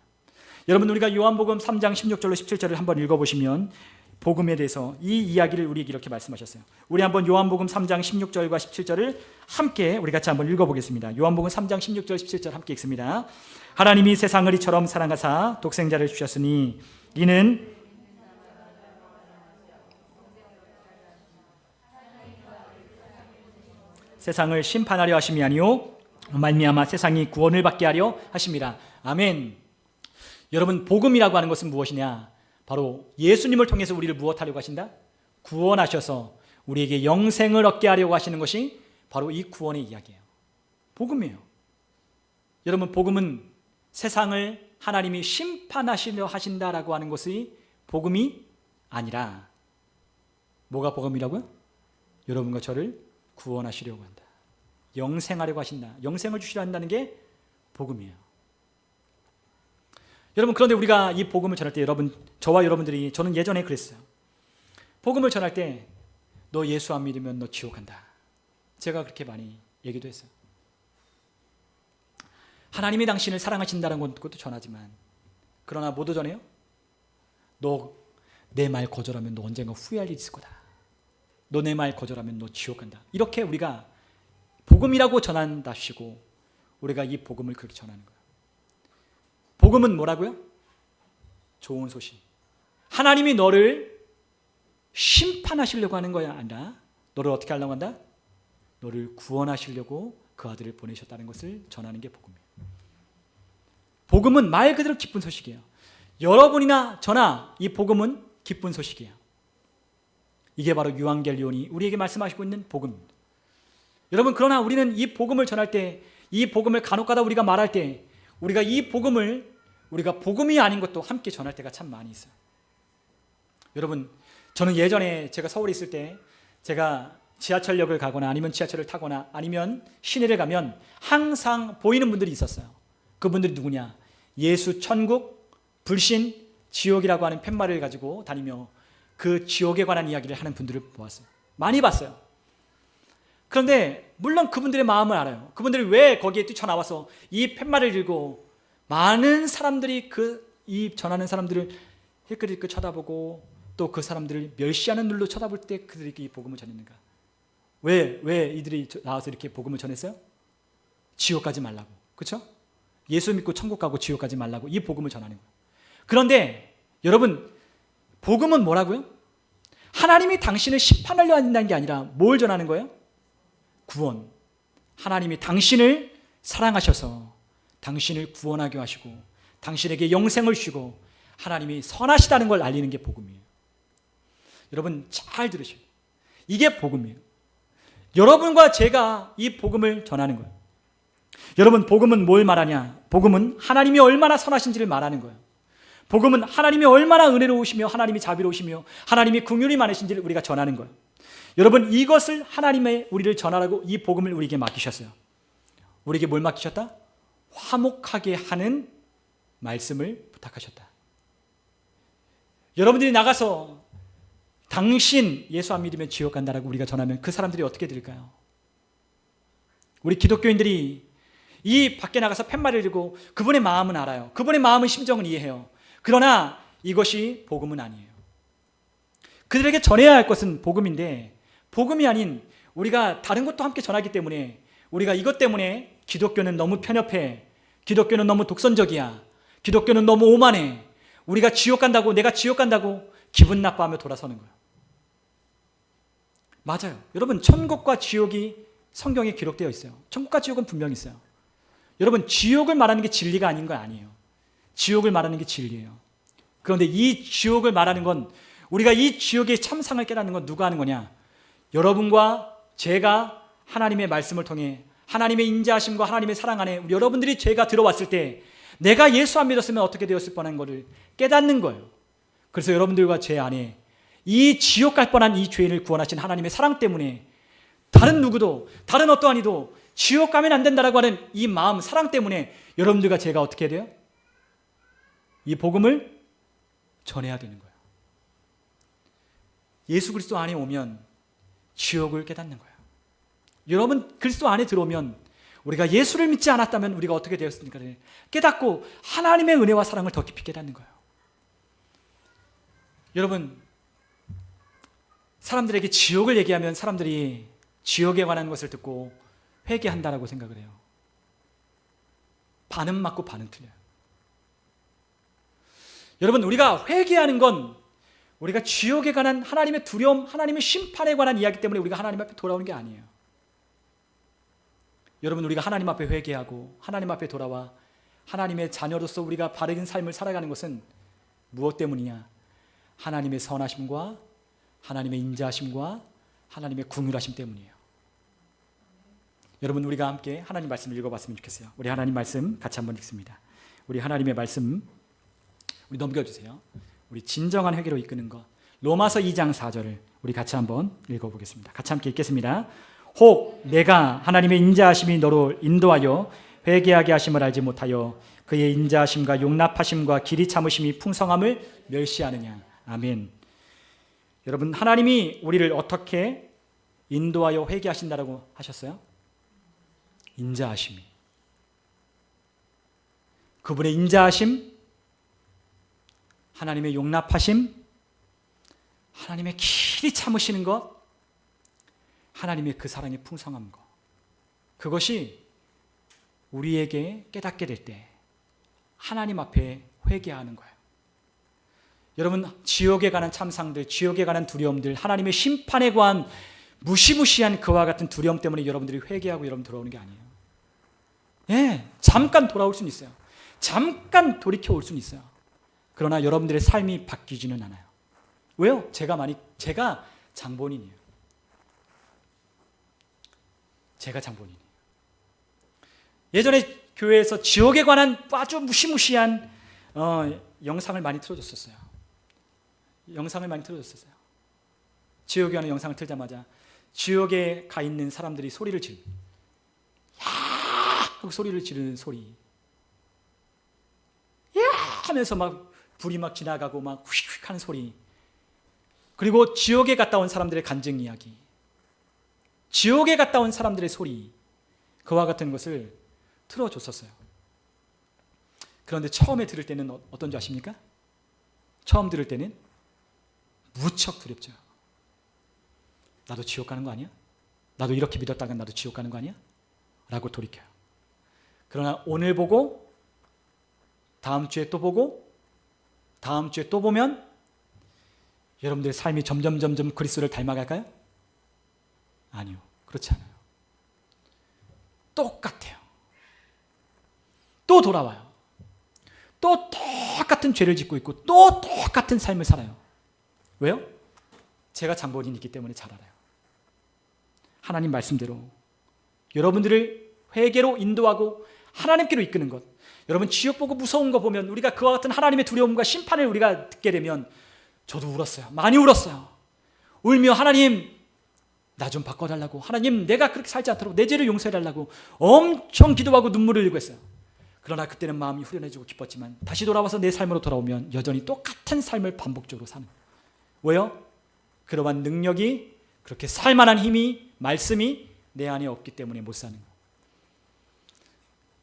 A: 여러분, 우리가 요한복음 3장 16절로 17절을 한번 읽어보시면 복음에 대해서 이 이야기를 우리에게 이렇게 말씀하셨어요. 우리 한번 요한복음 3장 16절과 17절을 함께 우리 같이 한번 읽어보겠습니다. 요한복음 3장 16절 17절 함께 읽습니다. 하나님이 세상을 이처럼 사랑하사 독생자를 주셨으니 이는 세상을 심판하려 하심이 아니요 말미암아 세상이 구원을 받게 하려 하심이라. 아멘. 여러분, 복음이라고 하는 것은 무엇이냐? 바로 예수님을 통해서 우리를 무엇하려고 하신다? 구원하셔서 우리에게 영생을 얻게 하려고 하시는 것이 바로 이 구원의 이야기예요. 복음이에요. 여러분, 복음은 세상을 하나님이 심판하시려 하신다라고 하는 것이 복음이 아니라 뭐가 복음이라고요? 여러분과 저를 구원하시려고 한다. 영생하려고 하신다. 영생을 주시려 한다는 게 복음이에요. 여러분, 그런데 우리가 이 복음을 전할 때 여러분, 저와 여러분들이, 저는 예전에 그랬어요. 복음을 전할 때 너 예수 안 믿으면 너 지옥 간다. 제가 그렇게 많이 얘기도 했어요. 하나님이 당신을 사랑하신다는 것도 전하지만, 그러나 뭐도 전해요? 너 내 말 거절하면 너 언젠가 후회할 일이 있을 거다. 너 내 말 거절하면 너 지옥 간다. 이렇게 우리가 복음이라고 전한다시고 우리가 이 복음을 그렇게 전하는 거예요. 복음은 뭐라고요? 좋은 소식. 하나님이 너를 심판하시려고 하는 거야 아니라 너를 어떻게 하려고 한다? 너를 구원하시려고 그 아들을 보내셨다는 것을 전하는 게 복음이에요. 복음은 말 그대로 기쁜 소식이에요. 여러분이나 저나 이 복음은 기쁜 소식이에요. 이게 바로 유앙겔리온이 우리에게 말씀하시고 있는 복음입니다. 여러분, 그러나 우리는 이 복음을 전할 때, 이 복음을 간혹가다 우리가 말할 때 우리가 이 복음을 우리가 복음이 아닌 것도 함께 전할 때가 참 많이 있어요. 여러분, 저는 예전에 제가 서울에 있을 때 제가 지하철역을 가거나 아니면 지하철을 타거나 아니면 시내를 가면 항상 보이는 분들이 있었어요. 그분들이 누구냐? 예수, 천국, 불신, 지옥이라고 하는 팻말을 가지고 다니며 그 지옥에 관한 이야기를 하는 분들을 보았어요. 많이 봤어요. 그런데 물론 그분들의 마음을 알아요. 그분들이 왜 거기에 뛰쳐나와서 이 팻말을 들고 많은 사람들이 이 전하는 사람들을 힐끗힐끗 쳐다보고 또 그 사람들을 멸시하는 눈으로 쳐다볼 때 그들이 이 복음을 전했는가? 왜 이들이 나와서 이렇게 복음을 전했어요? 지옥 가지 말라고. 그렇죠? 예수 믿고 천국 가고 지옥 가지 말라고 이 복음을 전하는 거예요. 그런데 여러분, 복음은 뭐라고요? 하나님이 당신을 심판하려 한다는 게 아니라 뭘 전하는 거예요? 구원. 하나님이 당신을 사랑하셔서 당신을 구원하게 하시고 당신에게 영생을 주시고 하나님이 선하시다는 걸 알리는 게 복음이에요. 여러분 잘 들으셔요. 이게 복음이에요. 여러분과 제가 이 복음을 전하는 거예요. 여러분 복음은 뭘 말하냐? 복음은 하나님이 얼마나 선하신지를 말하는 거예요. 복음은 하나님이 얼마나 은혜로우시며 하나님이 자비로우시며 하나님이 긍휼이 많으신지를 우리가 전하는 거예요. 여러분 이것을 하나님의 우리를 전하라고 이 복음을 우리에게 맡기셨어요. 우리에게 뭘 맡기셨다? 화목하게 하는 말씀을 부탁하셨다. 여러분들이 나가서 당신 예수 안 믿으면 지옥 간다라고 우리가 전하면 그 사람들이 어떻게 들을까요? 우리 기독교인들이 이 밖에 나가서 팻말을 들고 그분의 마음은 알아요. 그분의 마음은 심정은 이해해요. 그러나 이것이 복음은 아니에요. 그들에게 전해야 할 것은 복음인데 복음이 아닌 우리가 다른 것도 함께 전하기 때문에 우리가 이것 때문에 기독교는 너무 편협해, 기독교는 너무 독선적이야, 기독교는 너무 오만해, 우리가 지옥 간다고, 내가 지옥 간다고 기분 나빠하며 돌아서는 거예요. 맞아요. 여러분 천국과 지옥이 성경에 기록되어 있어요. 천국과 지옥은 분명히 있어요. 여러분 지옥을 말하는 게 진리가 아닌 거 아니에요. 지옥을 말하는 게 진리예요. 그런데 이 지옥을 말하는 건, 우리가 이 지옥의 참상을 깨닫는 건 누가 하는 거냐? 여러분과 제가 하나님의 말씀을 통해 하나님의 인자하심과 하나님의 사랑 안에 우리 여러분들이 죄가 들어왔을 때 내가 예수 안 믿었으면 어떻게 되었을 뻔한 것을 깨닫는 거예요. 그래서 여러분들과 제 안에 이 지옥 갈 뻔한 이 죄인을 구원하신 하나님의 사랑 때문에 다른 누구도, 다른 어떠한 이도 지옥 가면 안 된다라고 하는 이 마음, 사랑 때문에 여러분들과 제가 어떻게 해야 돼요? 이 복음을 전해야 되는 거예요. 예수 그리스도 안에 오면 지옥을 깨닫는 거예요. 여러분 그리스도 안에 들어오면 우리가 예수를 믿지 않았다면 우리가 어떻게 되었습니까? 깨닫고 하나님의 은혜와 사랑을 더 깊이 깨닫는 거예요. 여러분 사람들에게 지옥을 얘기하면 사람들이 지옥에 관한 것을 듣고 회개한다라고 생각을 해요. 반은 맞고 반은 틀려요. 여러분 우리가 회개하는 건 우리가 지옥에 관한 하나님의 두려움, 하나님의 심판에 관한 이야기 때문에 우리가 하나님 앞에 돌아오는 게 아니에요. 여러분 우리가 하나님 앞에 회개하고 하나님 앞에 돌아와 하나님의 자녀로서 우리가 바른 삶을 살아가는 것은 무엇 때문이냐? 하나님의 선하심과 하나님의 인자하심과 하나님의 긍휼하심 때문이에요. 여러분 우리가 함께 하나님 말씀을 읽어봤으면 좋겠어요. 우리 하나님 말씀 같이 한번 읽습니다. 우리 하나님의 말씀 우리 넘겨주세요. 우리 진정한 회개로 이끄는 것, 로마서 2장 4절을 우리 같이 한번 읽어보겠습니다. 같이 함께 읽겠습니다. 혹 내가 하나님의 인자하심이 너로 인도하여 회개하게 하심을 알지 못하여 그의 인자하심과 용납하심과 길이 참으심이 풍성함을 멸시하느냐. 아멘. 여러분 하나님이 우리를 어떻게 인도하여 회개하신다라고 하셨어요? 인자하심이. 그분의 인자하심, 하나님의 용납하심, 하나님의 길이 참으시는 것, 하나님의 그 사랑의 풍성한 것, 그것이 우리에게 깨닫게 될 때 하나님 앞에 회개하는 거예요. 여러분 지옥에 관한 참상들, 지옥에 관한 두려움들, 하나님의 심판에 관한 무시무시한 그와 같은 두려움 때문에 여러분들이 회개하고 여러분 돌아오는 게 아니에요. 예, 잠깐 돌아올 수는 있어요. 잠깐 돌이켜 올 수는 있어요. 그러나 여러분들의 삶이 바뀌지는 않아요. 왜요? 제가 장본인이에요. 제가 장본인이에요. 예전에 교회에서 지옥에 관한 아주 무시무시한 영상을 많이 틀어줬었어요. 지옥에 관한 영상을 틀자마자 지옥에 가 있는 사람들이 소리를 지르고 야 하고 소리를 지르는 소리, 야 하면서 막 불이 막 지나가고 막 휙휙 하는 소리, 그리고 지옥에 갔다 온 사람들의 간증 이야기, 지옥에 갔다 온 사람들의 소리, 그와 같은 것을 틀어줬었어요. 그런데 처음에 들을 때는 어떤 줄 아십니까? 처음 들을 때는 무척 두렵죠. 나도 지옥 가는 거 아니야? 나도 이렇게 믿었다가 나도 지옥 가는 거 아니야? 라고 돌이켜요. 그러나 오늘 보고 다음 주에 또 보고 다음 주에 또 보면 여러분들의 삶이 점점 그리스도를 닮아갈까요? 아니요. 그렇지 않아요. 똑같아요. 또 돌아와요. 또 똑같은 죄를 짓고 있고 또 똑같은 삶을 살아요. 왜요? 제가 장본인이 있기 때문에 잘 알아요. 하나님 말씀대로 여러분들을 회개로 인도하고 하나님께로 이끄는 것. 여러분 지옥 보고 무서운 거 보면 우리가 그와 같은 하나님의 두려움과 심판을 우리가 듣게 되면 저도 울었어요. 많이 울었어요. 울며 하나님 나 좀 바꿔달라고, 하나님 내가 그렇게 살지 않도록 내 죄를 용서해달라고 엄청 기도하고 눈물을 흘리고 했어요. 그러나 그때는 마음이 후련해지고 기뻤지만 다시 돌아와서 내 삶으로 돌아오면 여전히 똑같은 삶을 반복적으로 사는 거예요. 왜요? 그러한 능력이, 그렇게 살만한 힘이, 말씀이 내 안에 없기 때문에 못 사는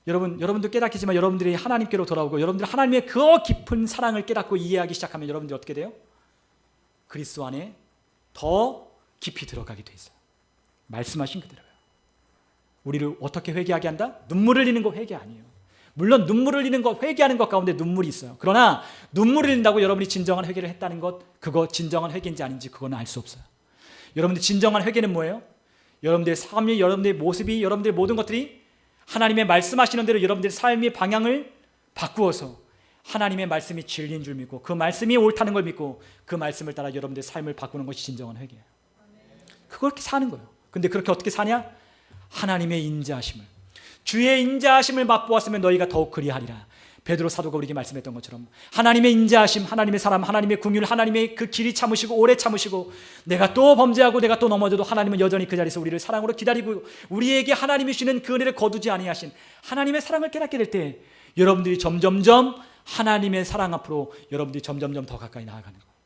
A: 거예요. 여러분도 깨닫겠지만 여러분들이 하나님께로 돌아오고 여러분들 하나님의 그 깊은 사랑을 깨닫고 이해하기 시작하면 여러분들이 어떻게 돼요? 그리스도 안에 더 깊이 들어가게 돼 있어요. 말씀하신 그대로요. 우리를 어떻게 회개하게 한다? 눈물을 흘리는 거 회개 아니에요. 물론 눈물을 흘리는 것, 회개하는 것 가운데 눈물이 있어요. 그러나 눈물을 흘린다고 여러분이 진정한 회개를 했다는 것, 그거 진정한 회개인지 아닌지 그거는 알 수 없어요. 여러분들 진정한 회개는 뭐예요? 여러분들의 삶이, 여러분들의 모습이, 여러분들의 모든 것들이 하나님의 말씀하시는 대로 여러분들의 삶의 방향을 바꾸어서 하나님의 말씀이 진리인 줄 믿고 그 말씀이 옳다는 걸 믿고 그 말씀을 따라 여러분들의 삶을 바꾸는 것이 진정한 회개예요. 그렇게 사는 거예요. 근데 그렇게 어떻게 사냐? 하나님의 인자하심을, 주의 인자하심을 맛보았으면 너희가 더욱 그리하리라. 베드로 사도가 우리에게 말씀했던 것처럼 하나님의 인자하심, 하나님의 사람, 하나님의 긍휼, 하나님의 그 길이 참으시고 오래 참으시고 내가 또 범죄하고 내가 또 넘어져도 하나님은 여전히 그 자리에서 우리를 사랑으로 기다리고 우리에게 하나님이 주시는 그 은혜를 거두지 아니하신 하나님의 사랑을 깨닫게 될 때 여러분들이 점점점 하나님의 사랑 앞으로 여러분들이 점점점 더 가까이 나아가는 거예요.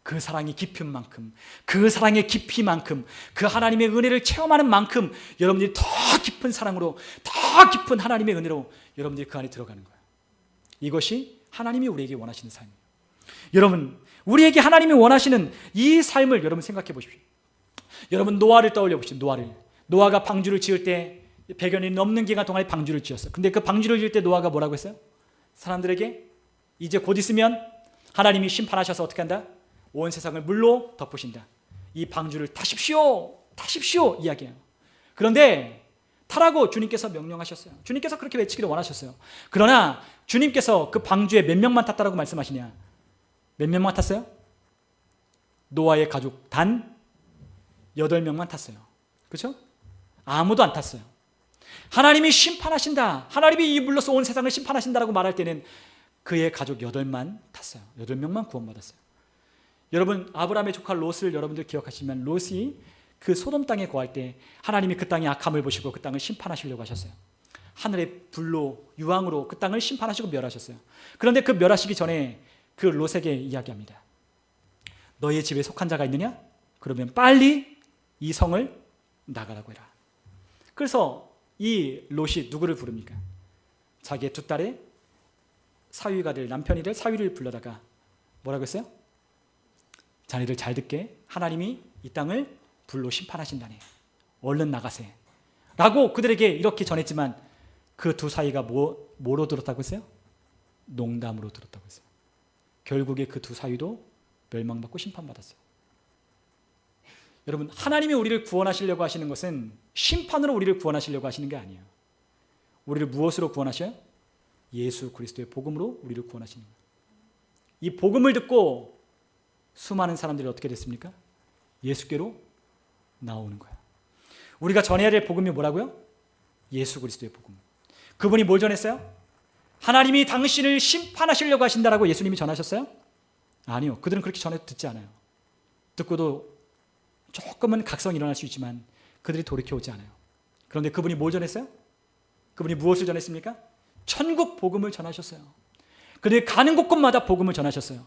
A: 그 사랑이 깊은 만큼, 그 사랑의 깊이만큼, 그 하나님의 은혜를 체험하는 만큼 여러분들이 더 깊은 사랑으로, 더 깊은 하나님의 은혜로 여러분들이 그 안에 들어가는 거예요. 이것이 하나님이 우리에게 원하시는 삶이에요. 여러분, 우리에게 하나님이 원하시는 이 삶을 여러분 생각해 보십시오. 여러분 노아를 떠올려 보십시오. 노아가 방주를 지을 때 100년이 넘는 기간 동안에 방주를 지었어요. 근데 그 방주를 지을 때 노아가 뭐라고 했어요? 사람들에게 이제 곧 있으면 하나님이 심판하셔서 어떻게 한다? 온 세상을 물로 덮으신다. 이 방주를 타십시오 이야기해요. 그런데 타라고 주님께서 명령하셨어요. 주님께서 그렇게 외치기를 원하셨어요. 그러나 주님께서 그 방주에 몇 명만 탔다라고 말씀하시냐? 몇 명만 탔어요? 노아의 가족 단 8명만 탔어요. 그렇죠? 아무도 안 탔어요. 하나님이 심판하신다, 하나님이 이 물로서 온 세상을 심판하신다라고 말할 때는 그의 가족 8만 탔어요. 8명만 구원받았어요. 여러분 아브라함의 조카 롯을 여러분들 기억하시면 롯이 그 소돔 땅에 거할 때 하나님이 그 땅의 악함을 보시고 그 땅을 심판하시려고 하셨어요. 하늘의 불로 유황으로 그 땅을 심판하시고 멸하셨어요. 그런데 그 멸하시기 전에 그 롯에게 이야기합니다. 너의 집에 속한 자가 있느냐? 그러면 빨리 이 성을 나가라고 해라. 그래서 이 롯이 누구를 부릅니까? 자기의 두 딸의 사위가 될 남편이 될 사위를 불러다가 뭐라고 했어요? 자네들 잘 듣게, 하나님이 이 땅을 불로 심판하신다네. 얼른 나가세 라고 그들에게 이렇게 전했지만 그 두 사이가 뭐로 들었다고 했어요? 농담으로 들었다고 했어요. 결국에 그 두 사이도 멸망받고 심판받았어요. 여러분 하나님이 우리를 구원하시려고 하시는 것은 심판으로 우리를 구원하시려고 하시는 게 아니에요. 우리를 무엇으로 구원하셔요? 예수 그리스도의 복음으로 우리를 구원하시는 거예요. 이 복음을 듣고 수많은 사람들이 어떻게 됐습니까? 예수께로 나오는 거예요. 우리가 전해야 될 복음이 뭐라고요? 예수 그리스도의 복음. 그분이 뭘 전했어요? 하나님이 당신을 심판하시려고 하신다라고 예수님이 전하셨어요? 아니요. 그들은 그렇게 전해도 듣지 않아요. 듣고도 조금은 각성이 일어날 수 있지만 그들이 돌이켜오지 않아요. 그런데 그분이 뭘 전했어요? 그분이 무엇을 전했습니까? 천국 복음을 전하셨어요. 그들이 가는 곳곳마다 복음을 전하셨어요.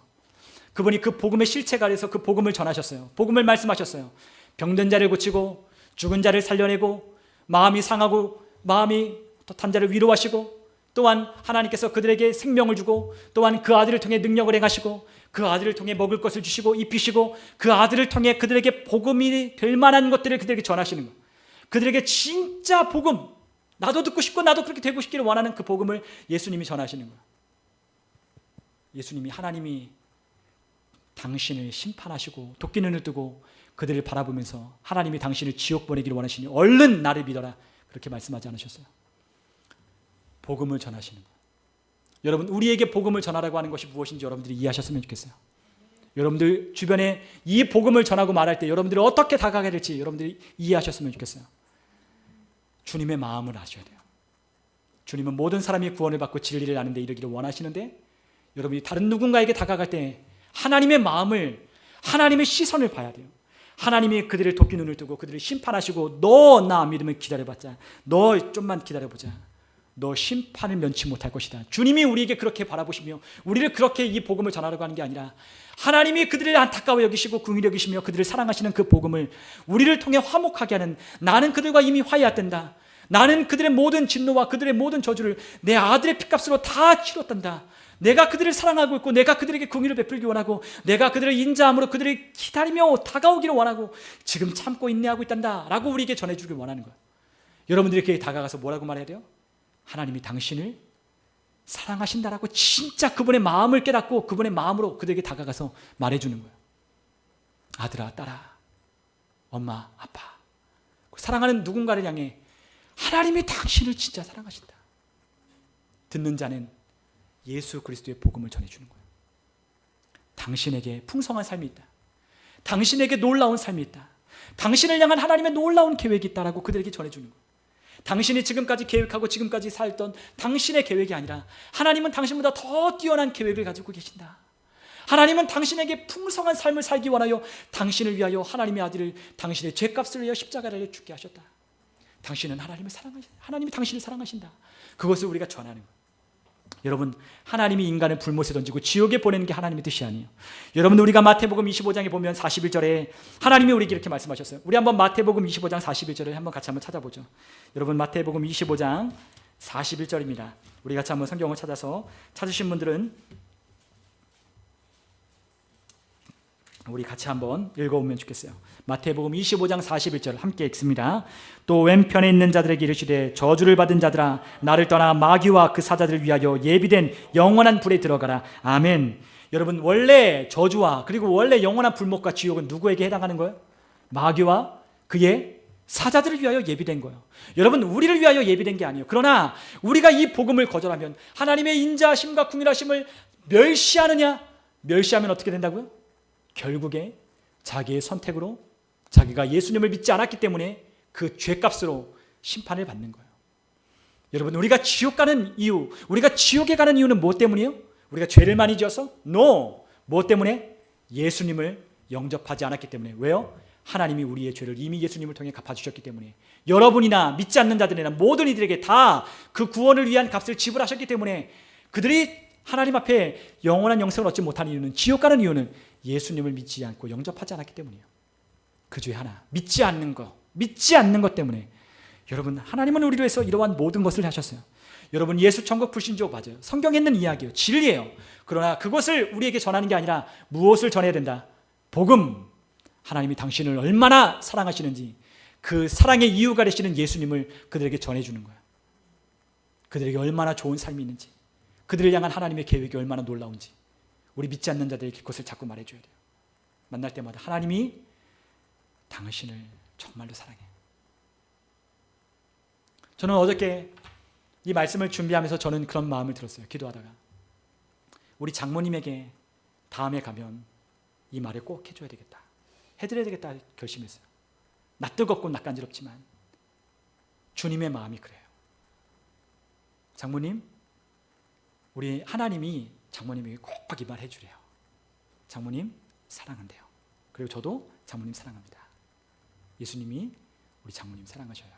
A: 그분이 그 복음의 실체가 돼서 그 복음을 전하셨어요. 복음을 말씀하셨어요. 병든 자를 고치고 죽은 자를 살려내고 마음이 상하고 마음이 탄 자를 위로하시고 또한 하나님께서 그들에게 생명을 주고 또한 그 아들을 통해 능력을 행하시고 그 아들을 통해 먹을 것을 주시고 입히시고 그 아들을 통해 그들에게 복음이 될 만한 것들을 그들에게 전하시는 것. 그들에게 진짜 복음, 나도 듣고 싶고 나도 그렇게 되고 싶기를 원하는 그 복음을 예수님이 전하시는 거예요. 예수님이 하나님이 당신을 심판하시고 도끼 눈을 뜨고 그들을 바라보면서 하나님이 당신을 지옥 보내기를 원하시니 얼른 나를 믿어라 그렇게 말씀하지 않으셨어요. 복음을 전하시는 거예요. 여러분, 우리에게 복음을 전하라고 하는 것이 무엇인지 여러분들이 이해하셨으면 좋겠어요. 여러분들 주변에 이 복음을 전하고 말할 때 여러분들이 어떻게 다가가야 될지 여러분들이 이해하셨으면 좋겠어요. 주님의 마음을 아셔야 돼요. 주님은 모든 사람이 구원을 받고 진리를 아는 데 이르기를 원하시는데, 여러분이 다른 누군가에게 다가갈 때 하나님의 마음을, 하나님의 시선을 봐야 돼요. 하나님이 그들을 돕기 눈을 뜨고 그들을 심판하시고, 너 나 믿으면 기다려봤자, 너 좀만 기다려보자, 너 심판을 면치 못할 것이다. 주님이 우리에게 그렇게 바라보시며 우리를 그렇게 이 복음을 전하려고 하는 게 아니라, 하나님이 그들을 안타까워 여기시고 긍휼히 여기시며 그들을 사랑하시는 그 복음을 우리를 통해 화목하게 하는, 나는 그들과 이미 화해했단다, 나는 그들의 모든 진노와 그들의 모든 저주를 내 아들의 피값으로 다 치렀단다, 내가 그들을 사랑하고 있고 내가 그들에게 긍휼을 베풀기 원하고 내가 그들을 인자함으로 그들을 기다리며 다가오기를 원하고 지금 참고 인내하고 있단다 라고 우리에게 전해주길 원하는 거예요. 여러분들이 그에게 다가가서 뭐라고 말해야 돼요? 하나님이 당신을 사랑하신다라고 진짜 그분의 마음을 깨닫고 그분의 마음으로 그들에게 다가가서 말해주는 거예요. 아들아, 딸아, 엄마, 아빠, 사랑하는 누군가를 향해 하나님이 당신을 진짜 사랑하신다. 듣는 자는 예수 그리스도의 복음을 전해주는 거예요. 당신에게 풍성한 삶이 있다, 당신에게 놀라운 삶이 있다, 당신을 향한 하나님의 놀라운 계획이 있다라고 그들에게 전해주는 거예요. 당신이 지금까지 계획하고 지금까지 살던 당신의 계획이 아니라 하나님은 당신보다 더 뛰어난 계획을 가지고 계신다. 하나님은 당신에게 풍성한 삶을 살기 원하여 당신을 위하여 하나님의 아들을 당신의 죄값을 위하여 십자가를 죽게 하셨다. 당신은 하나님이 당신을 사랑하신다. 그것을 우리가 전하는 거예요. 여러분, 하나님이 인간을 불못에 던지고 지옥에 보내는 게 하나님의 뜻이 아니에요. 여러분, 우리가 마태복음 25장에 보면 41절에 하나님이 우리에게 이렇게 말씀하셨어요. 우리 한번 마태복음 25장 41절을 한번 같이 한번 찾아보죠. 여러분, 마태복음 25장 41절입니다. 우리 같이 한번 성경을 찾아서, 찾으신 분들은 우리 같이 한번 읽어보면 좋겠어요. 마태복음 25장 41절 함께 읽습니다. 또 왼편에 있는 자들에게 이르시되 저주를 받은 자들아, 나를 떠나 마귀와 그 사자들을 위하여 예비된 영원한 불에 들어가라. 아멘. 여러분, 원래 저주와 그리고 원래 영원한 불목과 지옥은 누구에게 해당하는 거예요? 마귀와 그의 사자들을 위하여 예비된 거예요. 여러분, 우리를 위하여 예비된 게 아니에요. 그러나 우리가 이 복음을 거절하면, 하나님의 인자하심과 긍휼하심을 멸시하느냐? 멸시하면 어떻게 된다고요? 결국에 자기의 선택으로, 자기가 예수님을 믿지 않았기 때문에 그 죄값으로 심판을 받는 거예요. 여러분, 우리가 지옥 가는 이유, 우리가 지옥에 가는 이유는 무엇 때문이에요? 우리가 죄를 많이 지어서? No! 무엇 때문에? 예수님을 영접하지 않았기 때문에. 왜요? 하나님이 우리의 죄를 이미 예수님을 통해 갚아주셨기 때문에. 여러분이나 믿지 않는 자들이나 모든 이들에게 다 그 구원을 위한 값을 지불하셨기 때문에 그들이 하나님 앞에 영원한 영생을 얻지 못하는 이유는, 지옥 가는 이유는 예수님을 믿지 않고 영접하지 않았기 때문이에요. 그 중에 하나, 믿지 않는 것 때문에. 여러분, 하나님은 우리를 위해서 이러한 모든 것을 하셨어요. 여러분, 예수 천국 불신조 맞아요. 성경에 있는 이야기예요. 진리예요. 그러나 그것을 우리에게 전하는 게 아니라 무엇을 전해야 된다? 복음. 하나님이 당신을 얼마나 사랑하시는지, 그 사랑의 이유가 되시는 예수님을 그들에게 전해주는 거예요. 그들에게 얼마나 좋은 삶이 있는지, 그들을 향한 하나님의 계획이 얼마나 놀라운지 우리 믿지 않는 자들에게 그것을 자꾸 말해줘야 돼요. 만날 때마다 하나님이 당신을 정말로 사랑해요. 저는 어저께 이 말씀을 준비하면서 저는 그런 마음을 들었어요. 기도하다가 우리 장모님에게 다음에 가면 이 말을 꼭 해줘야 되겠다, 해드려야 되겠다 결심했어요. 낯뜨겁고 낯간지럽지만 주님의 마음이 그래요. 장모님, 우리 하나님이 장모님에게 꼭 이 말 해주래요. 장모님 사랑한대요. 그리고 저도 장모님 사랑합니다. 예수님이 우리 장모님 사랑하셔요.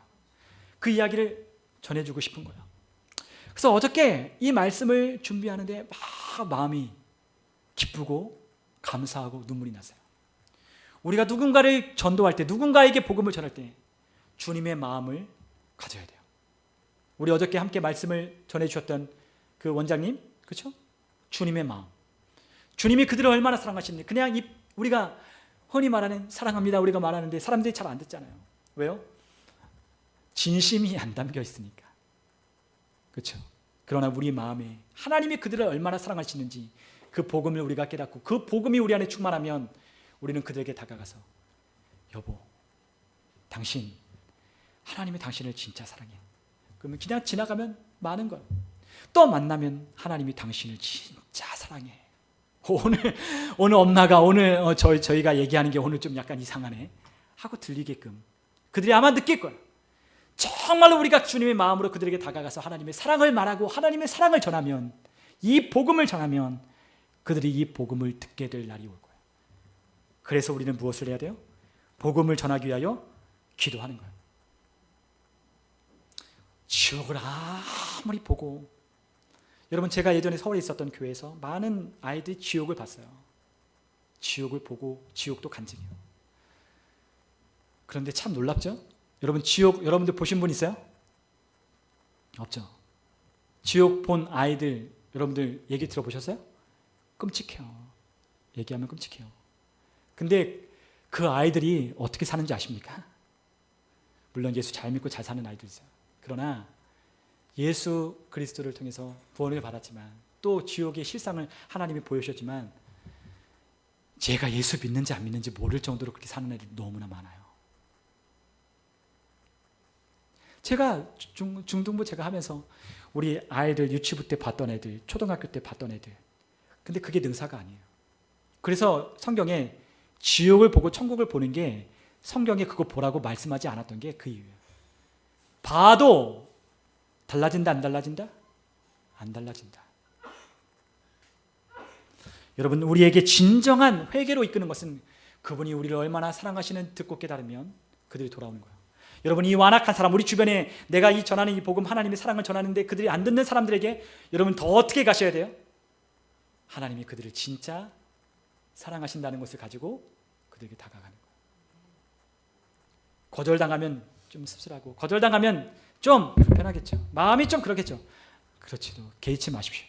A: 그 이야기를 전해주고 싶은 거예요. 그래서 어저께 이 말씀을 준비하는데 막 마음이 기쁘고 감사하고 눈물이 났어요. 우리가 누군가를 전도할 때, 누군가에게 복음을 전할 때 주님의 마음을 가져야 돼요. 우리 어저께 함께 말씀을 전해주셨던 그 원장님, 그렇죠? 주님의 마음. 주님이 그들을 얼마나 사랑하시는지. 그냥 우리가 흔히 말하는 사랑합니다 우리가 말하는데 사람들이 잘 안 듣잖아요. 왜요? 진심이 안 담겨 있으니까. 그렇죠? 그러나 우리 마음에 하나님이 그들을 얼마나 사랑하시는지 그 복음을 우리가 깨닫고 그 복음이 우리 안에 충만하면 우리는 그들에게 다가가서, 여보, 당신, 하나님이 당신을 진짜 사랑해. 그러면 그냥 지나가면 많은 거예요. 또 만나면 하나님이 당신을 진짜 사랑해. 오늘 엄마가 저희가 얘기하는 게 오늘 좀 약간 이상하네 하고 들리게끔 그들이 아마 느낄 거예요. 정말로 우리가 주님의 마음으로 그들에게 다가가서 하나님의 사랑을 말하고 하나님의 사랑을 전하면, 이 복음을 전하면 그들이 이 복음을 듣게 될 날이 올 거예요. 그래서 우리는 무엇을 해야 돼요? 복음을 전하기 위하여 기도하는 거예요. 지옥을 아무리 보고, 여러분 제가 예전에 서울에 있었던 교회에서 많은 아이들이 지옥을 봤어요. 지옥을 보고 지옥도 간증해요. 그런데 참 놀랍죠? 여러분 지옥 여러분들 보신 분 있어요? 없죠? 지옥 본 아이들 여러분들 얘기 들어보셨어요? 끔찍해요. 얘기하면 끔찍해요. 근데 그 아이들이 어떻게 사는지 아십니까? 물론 예수 잘 믿고 잘 사는 아이들 있어요. 그러나 예수 그리스도를 통해서 구원을 받았지만 또 지옥의 실상을 하나님이 보여주셨지만 제가 예수 믿는지 안 믿는지 모를 정도로 그렇게 사는 애들이 너무나 많아요. 제가 중등부 제가 하면서 우리 아이들 유치부 때 봤던 애들, 초등학교 때 봤던 애들, 근데 그게 능사가 아니에요. 그래서 성경에 지옥을 보고 천국을 보는 게 성경에 그거 보라고 말씀하지 않았던 게 그 이유예요. 봐도 달라진다 안 달라진다? 안 달라진다. 여러분 우리에게 진정한 회개로 이끄는 것은 그분이 우리를 얼마나 사랑하시는 듣고 깨달으면 그들이 돌아오는 거예요. 여러분 이 완악한 사람, 우리 주변에 내가 이 전하는 이 복음, 하나님의 사랑을 전하는데 그들이 안 듣는 사람들에게 여러분 더 어떻게 가셔야 돼요? 하나님이 그들을 진짜 사랑하신다는 것을 가지고 그들에게 다가가는 거예요. 거절당하면 좀 씁쓸하고 거절당하면 좀 불편하겠죠. 마음이 좀 그러겠죠. 그렇지도 개의치 마십시오.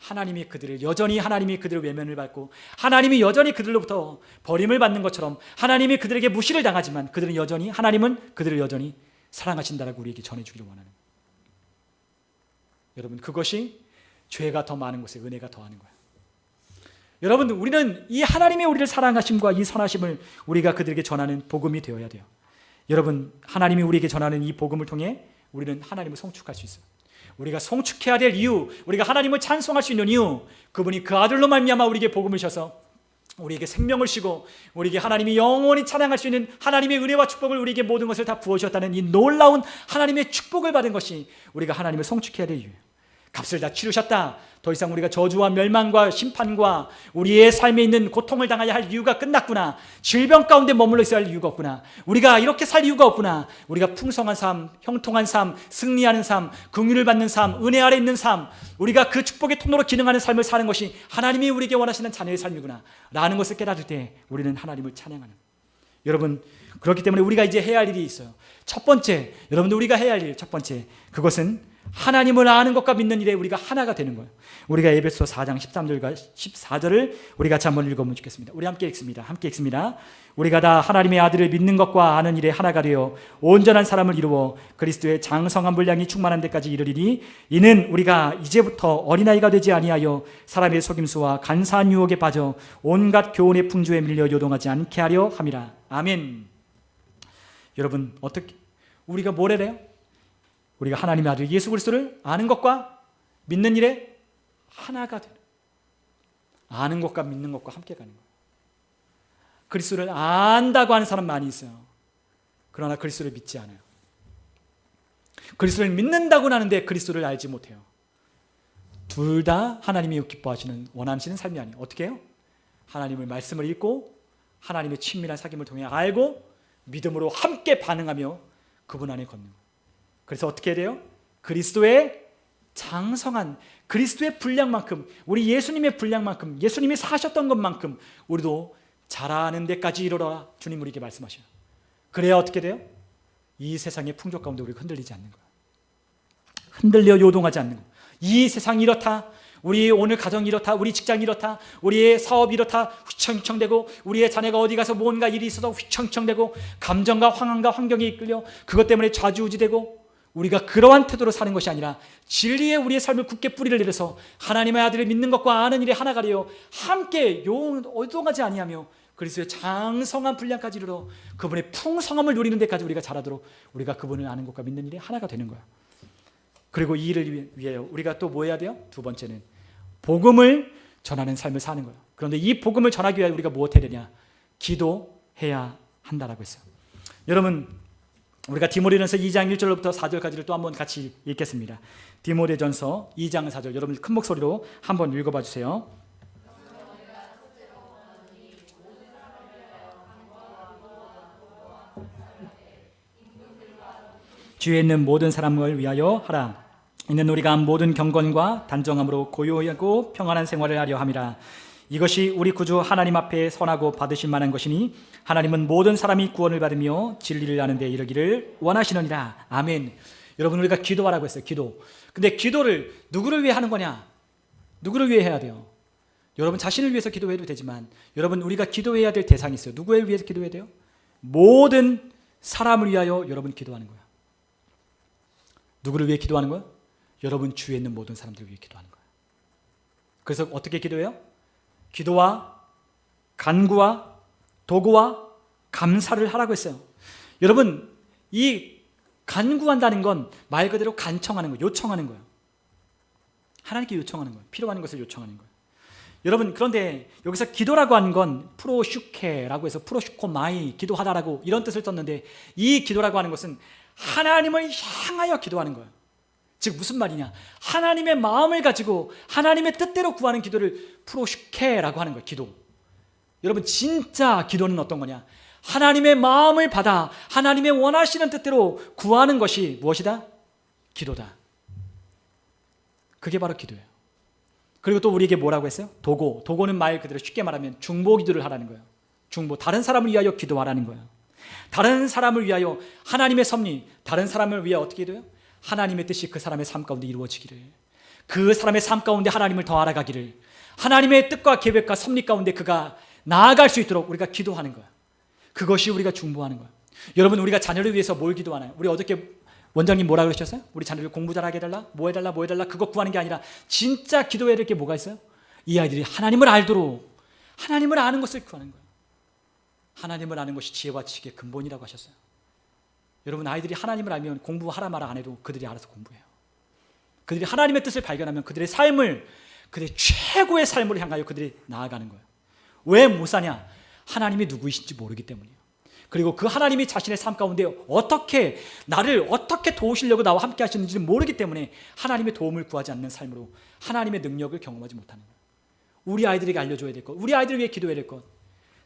A: 하나님이 그들을 여전히 하나님이 그들을 외면을 받고 하나님이 여전히 그들로부터 버림을 받는 것처럼 하나님이 그들에게 무시를 당하지만 그들은 여전히 하나님은 그들을 여전히 사랑하신다라고 우리에게 전해주기를 원하는 거예요. 여러분 그것이 죄가 더 많은 곳에 은혜가 더하는 거예요. 여러분 우리는 이 하나님의 우리를 사랑하심과 이 선하심을 우리가 그들에게 전하는 복음이 되어야 돼요. 여러분 하나님이 우리에게 전하는 이 복음을 통해 우리는 하나님을 송축할 수 있어요. 우리가 송축해야 될 이유, 우리가 하나님을 찬송할 수 있는 이유, 그분이 그 아들로 말미암아 우리에게 복음을 주셔서 우리에게 생명을 주시고 우리에게 하나님이 영원히 찬양할 수 있는 하나님의 은혜와 축복을 우리에게 모든 것을 다 부어주셨다는 이 놀라운 하나님의 축복을 받은 것이 우리가 하나님을 송축해야 될 이유예요. 값을 다 치르셨다. 더 이상 우리가 저주와 멸망과 심판과 우리의 삶에 있는 고통을 당하여 할 이유가 끝났구나. 질병 가운데 머물러 있어야 할 이유가 없구나. 우리가 이렇게 살 이유가 없구나. 우리가 풍성한 삶, 형통한 삶, 승리하는 삶, 긍휼을 받는 삶, 은혜 아래 있는 삶, 우리가 그 축복의 통로로 기능하는 삶을 사는 것이 하나님이 우리에게 원하시는 자녀의 삶이구나 라는 것을 깨달을 때 우리는 하나님을 찬양하는. 여러분 그렇기 때문에 우리가 이제 해야 할 일이 있어요. 첫 번째, 여러분들 우리가 해야 할 일 첫 번째, 그것은 하나님을 아는 것과 믿는 일에 우리가 하나가 되는 거예요. 우리가 에베소 4장 13절과 14절을 우리 같이 한번 읽어보면 좋겠습니다. 우리 함께 읽습니다. 함께 읽습니다. 우리가 다 하나님의 아들을 믿는 것과 아는 일에 하나가 되어 온전한 사람을 이루어 그리스도의 장성한 분량이 충만한 데까지 이르리니 이는 우리가 이제부터 어린아이가 되지 아니하여 사람의 속임수와 간사한 유혹에 빠져 온갖 교훈의 풍조에 밀려 요동하지 않게 하려 함이라. 아멘. 여러분 어떻게 우리가 뭘 해야 돼요? 우리가 하나님의 아들 예수 그리스도를 아는 것과 믿는 일에 하나가 되는, 아는 것과 믿는 것과 함께 가는 거예요. 그리스도를 안다고 하는 사람 많이 있어요. 그러나 그리스도를 믿지 않아요. 그리스도를 믿는다고는 하는데 그리스도를 알지 못해요. 둘 다 하나님이 기뻐하시는 원하시는 삶이 아니에요. 어떻게 해요? 하나님의 말씀을 읽고 하나님의 친밀한 사귐을 통해 알고 믿음으로 함께 반응하며 그분 안에 걷는 거예요. 그래서 어떻게 해야 돼요? 그리스도의 장성한 그리스도의 분량만큼, 우리 예수님의 분량만큼, 예수님이 사셨던 것만큼 우리도 자라는 데까지 이르러라 주님 우리에게 말씀하셔요. 그래야 어떻게 돼요? 이 세상의 풍조 가운데 우리가 흔들리지 않는 거예요. 흔들려 요동하지 않는 거예요. 이 세상이 이렇다, 우리 오늘 가정이 이렇다, 우리 직장이 이렇다, 우리의 사업이 이렇다 휘청휘청대고 우리의 자녀가 어디 가서 뭔가 일이 있어도 휘청휘청대고 감정과 황황과 환경에 이끌려 그것 때문에 좌지우지되고 우리가 그러한 태도로 사는 것이 아니라 진리에 우리의 삶을 굳게 뿌리를 내려서 하나님의 아들을 믿는 것과 아는 일에 하나가 되어 함께 요동하지 아니하며 그리스도의 장성한 분량까지 이르러 그분의 풍성함을 누리는 데까지 우리가 자라도록 우리가 그분을 아는 것과 믿는 일에 하나가 되는 거예요. 그리고 이 일을 위하여 우리가 또 뭐 해야 돼요? 두 번째는 복음을 전하는 삶을 사는 거예요. 그런데 이 복음을 전하기 위해 우리가 무엇 해야 되냐? 기도해야 한다라고 했어요. 여러분, 우리가 디모데전서 2장 1절부터 4절까지를 또 한번 같이 읽겠습니다. 디모데전서 2장 4절, 여러분 큰 목소리로 한번 읽어봐 주세요. 주위에 있는 모든 사람을 위하여 하라. 이는 우리가 모든 경건과 단정함으로 고요하고 평안한 생활을 하려 함이라. 이것이 우리 구주 하나님 앞에 선하고 받으실 만한 것이니 하나님은 모든 사람이 구원을 받으며 진리를 아는 데 이르기를 원하시느니라. 아멘. 여러분, 우리가 기도하라고 했어요. 기도. 근데 기도를 누구를 위해 하는 거냐? 누구를 위해 해야 돼요? 여러분 자신을 위해서 기도해도 되지만 여러분, 우리가 기도해야 될 대상이 있어요. 누구에 위해서 기도해야 돼요? 모든 사람을 위하여 여러분 기도하는 거예요. 누구를 위해 기도하는 거예요? 여러분 주위에 있는 모든 사람들을 위해 기도하는 거예요. 그래서 어떻게 기도해요? 기도와 간구와 도구와 감사를 하라고 했어요. 여러분, 이 간구한다는 건 말 그대로 간청하는 거예요. 요청하는 거예요. 하나님께 요청하는 거예요. 필요한 것을 요청하는 거예요. 여러분, 그런데 여기서 기도라고 하는 건 프로슈케라고 해서 프로슈코마이, 기도하다라고 이런 뜻을 썼는데, 이 기도라고 하는 것은 하나님을 향하여 기도하는 거예요. 즉 무슨 말이냐? 하나님의 마음을 가지고 하나님의 뜻대로 구하는 기도를 프로슈케라고 하는 거예요. 기도. 여러분, 진짜 기도는 어떤 거냐? 하나님의 마음을 받아 하나님의 원하시는 뜻대로 구하는 것이 무엇이다? 기도다. 그게 바로 기도예요. 그리고 또 우리에게 뭐라고 했어요? 도고. 도고는 말 그대로 쉽게 말하면 중보 기도를 하라는 거예요. 중보. 다른 사람을 위하여 기도하라는 거예요. 다른 사람을 위하여 하나님의 섭리, 다른 사람을 위해 어떻게 기도해요? 하나님의 뜻이 그 사람의 삶 가운데 이루어지기를, 그 사람의 삶 가운데 하나님을 더 알아가기를, 하나님의 뜻과 계획과 섭리 가운데 그가 나아갈 수 있도록 우리가 기도하는 거예요. 그것이 우리가 중보하는 거예요. 여러분, 우리가 자녀를 위해서 뭘 기도하나요? 우리 어저께 원장님 뭐라 그러셨어요? 우리 자녀를 공부 잘하게 해달라, 뭐 해달라, 뭐 해달라, 그거 구하는 게 아니라 진짜 기도해야 될 게 뭐가 있어요? 이 아이들이 하나님을 알도록 하나님을 아는 것을 구하는 거예요. 하나님을 아는 것이 지혜와 지식의 근본이라고 하셨어요. 여러분, 아이들이 하나님을 알면 공부하라 마라 안 해도 그들이 알아서 공부해요. 그들이 하나님의 뜻을 발견하면 그들의 삶을, 그들의 최고의 삶을 향하여 그들이 나아가는 거예요. 왜 못 사냐? 하나님이 누구이신지 모르기 때문이에요. 그리고 그 하나님이 자신의 삶 가운데 나를 어떻게 도우시려고 나와 함께 하시는지는 모르기 때문에 하나님의 도움을 구하지 않는 삶으로 하나님의 능력을 경험하지 못하는 거예요. 우리 아이들에게 알려줘야 될 것, 우리 아이들을 위해 기도해야 될 것,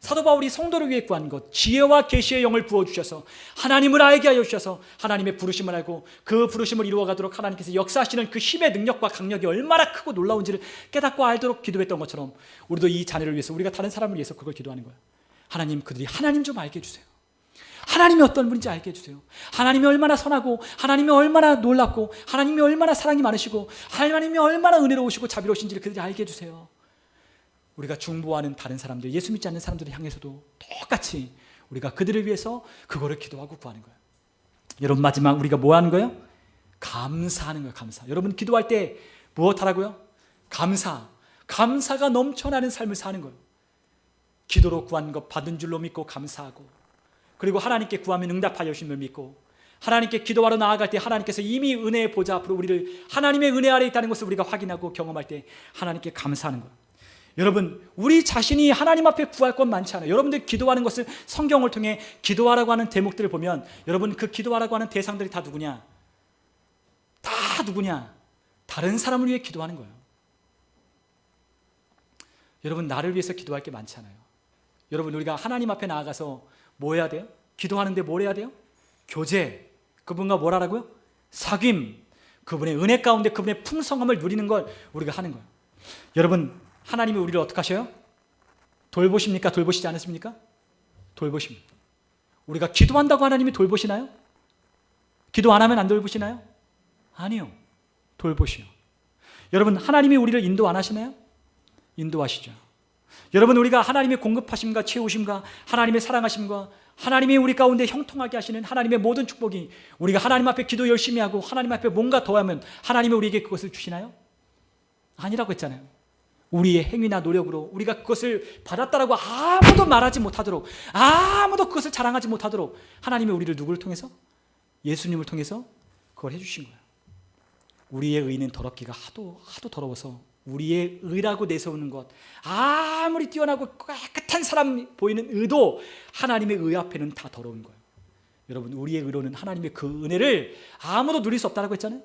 A: 사도 바울이 성도를 위해 구한 것, 지혜와 계시의 영을 부어주셔서 하나님을 알게 하여 주셔서 하나님의 부르심을 알고 그 부르심을 이루어가도록 하나님께서 역사하시는 그 힘의 능력과 강력이 얼마나 크고 놀라운지를 깨닫고 알도록 기도했던 것처럼 우리도 이 자녀를 위해서, 우리가 다른 사람을 위해서 그걸 기도하는 거예요. 하나님, 그들이 하나님 좀 알게 해주세요. 하나님이 어떤 분인지 알게 해주세요. 하나님이 얼마나 선하고, 하나님이 얼마나 놀랍고, 하나님이 얼마나 사랑이 많으시고, 하나님이 얼마나 은혜로우시고 자비로우신지를 그들이 알게 해주세요. 우리가 중보하는 다른 사람들, 예수 믿지 않는 사람들을 향해서도 똑같이 우리가 그들을 위해서 그거를 기도하고 구하는 거예요. 여러분, 마지막 우리가 뭐 하는 거예요? 감사하는 거예요. 감사. 여러분, 기도할 때 무엇 하라고요? 감사가 넘쳐나는 삶을 사는 거예요. 기도로 구한 것 받은 줄로 믿고 감사하고, 그리고 하나님께 구하면 응답하여 주심을 믿고, 하나님께 기도하러 나아갈 때 하나님께서 이미 은혜의 보좌 앞으로 우리를 하나님의 은혜 아래 있다는 것을 우리가 확인하고 경험할 때 하나님께 감사하는 거예요. 여러분, 우리 자신이 하나님 앞에 구할 것 많지 않아요. 여러분들 기도하는 것을 성경을 통해 기도하라고 하는 대목들을 보면 여러분, 그 기도하라고 하는 대상들이 다 누구냐? 다 누구냐? 다른 사람을 위해 기도하는 거예요. 여러분, 나를 위해서 기도할 게 많지 않아요. 여러분, 우리가 하나님 앞에 나아가서 뭐 해야 돼요? 기도하는데 뭘 해야 돼요? 교제, 그분과 뭘 하라고요? 사귐, 그분의 은혜 가운데 그분의 풍성함을 누리는 걸 우리가 하는 거예요. 여러분, 하나님이 우리를 어떻게 하셔요? 돌보십니까? 돌보시지 않으십니까? 돌보십니다. 우리가 기도한다고 하나님이 돌보시나요? 기도 안 하면 안 돌보시나요? 아니요. 돌보시요. 여러분, 하나님이 우리를 인도 안 하시나요? 인도하시죠. 여러분, 우리가 하나님의 공급하심과 채우심과 하나님의 사랑하심과 하나님이 우리 가운데 형통하게 하시는 하나님의 모든 축복이, 우리가 하나님 앞에 기도 열심히 하고 하나님 앞에 뭔가 더 하면 하나님이 우리에게 그것을 주시나요? 아니라고 했잖아요. 우리의 행위나 노력으로 우리가 그것을 받았다라고 아무도 말하지 못하도록, 아무도 그것을 자랑하지 못하도록 하나님이 우리를 누구를 통해서? 예수님을 통해서 그걸 해주신 거예요. 우리의 의는 더럽기가 하도 더러워서 우리의 의라고 내세우는 것, 아무리 뛰어나고 깨끗한 사람 보이는 의도 하나님의 의 앞에는 다 더러운 거예요. 여러분, 우리의 의로는 하나님의 그 은혜를 아무도 누릴 수 없다고 했잖아요.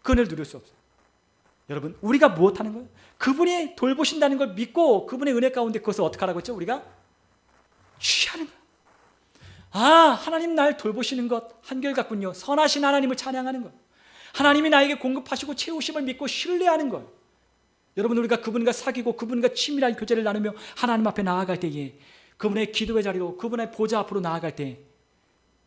A: 그 은혜를 누릴 수 없어요. 여러분, 우리가 무엇하는 거예요? 그분이 돌보신다는 걸 믿고 그분의 은혜 가운데 그것을 어떻게 하라고 했죠? 우리가 취하는 거예요. 하나님 날 돌보시는 것 한결같군요. 선하신 하나님을 찬양하는 거예요. 하나님이 나에게 공급하시고 채우심을 믿고 신뢰하는 거예요. 여러분, 우리가 그분과 사귀고 그분과 친밀한 교제를 나누며 하나님 앞에 나아갈 때에 그분의 기도의 자리로, 그분의 보좌 앞으로 나아갈 때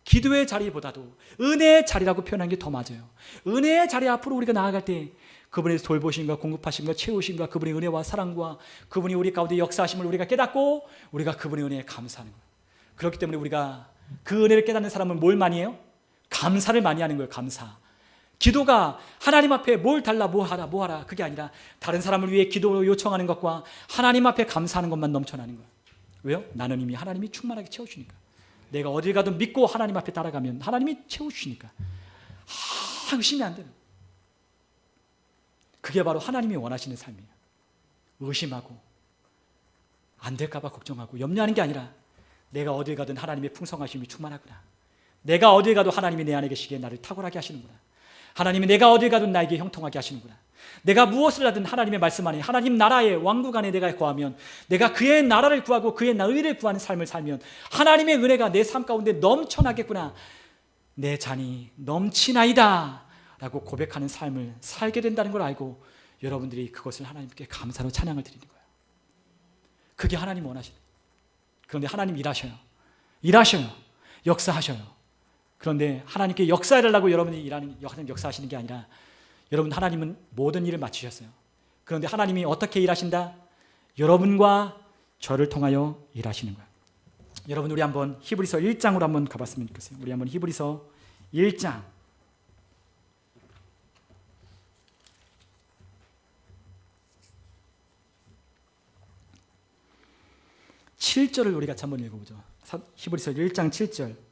A: 기도의 자리보다도 은혜의 자리라고 표현하는 게 더 맞아요. 은혜의 자리 앞으로 우리가 나아갈 때 그분의 돌보심과 공급하심과 채우심과 그분의 은혜와 사랑과 그분이 우리 가운데 역사하심을 우리가 깨닫고 우리가 그분의 은혜에 감사하는 거예요. 그렇기 때문에 우리가 그 은혜를 깨닫는 사람은 뭘 많이 해요? 감사를 많이 하는 거예요. 감사. 기도가 하나님 앞에 뭘 달라 뭐 하라 그게 아니라 다른 사람을 위해 기도로 요청하는 것과 하나님 앞에 감사하는 것만 넘쳐나는 거예요. 왜요? 나는 이미 하나님이 충만하게 채워주니까. 내가 어딜 가도 믿고 하나님 앞에 따라가면 하나님이 채워주시니까 의심이 안 되는, 그게 바로 하나님이 원하시는 삶이에요. 의심하고 안 될까 봐 걱정하고 염려하는 게 아니라 내가 어딜 가든 하나님의 풍성하심이 충만하구나. 내가 어딜 가도 하나님이 내 안에 계시기에 나를 탁월하게 하시는구나. 하나님이 내가 어딜 가든 나에게 형통하게 하시는구나. 내가 무엇을 하든 하나님의 말씀 안에, 하나님 나라의 왕국 안에 내가 거하면, 내가 그의 나라를 구하고 그의 의를 구하는 삶을 살면 하나님의 은혜가 내 삶 가운데 넘쳐나겠구나. 내 잔이 넘치나이다 라고 고백하는 삶을 살게 된다는 걸 알고 여러분들이 그것을 하나님께 감사로 찬양을 드리는 거예요. 그게 하나님 원하시는. 그런데 하나님 일하셔요. 역사하셔요. 그런데 하나님께 역사해달라고 여러분이 하나님 역사하시는 게 아니라, 여러분, 하나님은 모든 일을 마치셨어요. 그런데 하나님이 어떻게 일하신다? 여러분과 저를 통하여 일하시는 거예요. 여러분, 우리 한번 히브리서 1장으로 한번 가봤으면 좋겠어요. 우리 한번 히브리서 1장 7절을 우리 같이 한번 읽어보죠. 히브리서 1장 7절.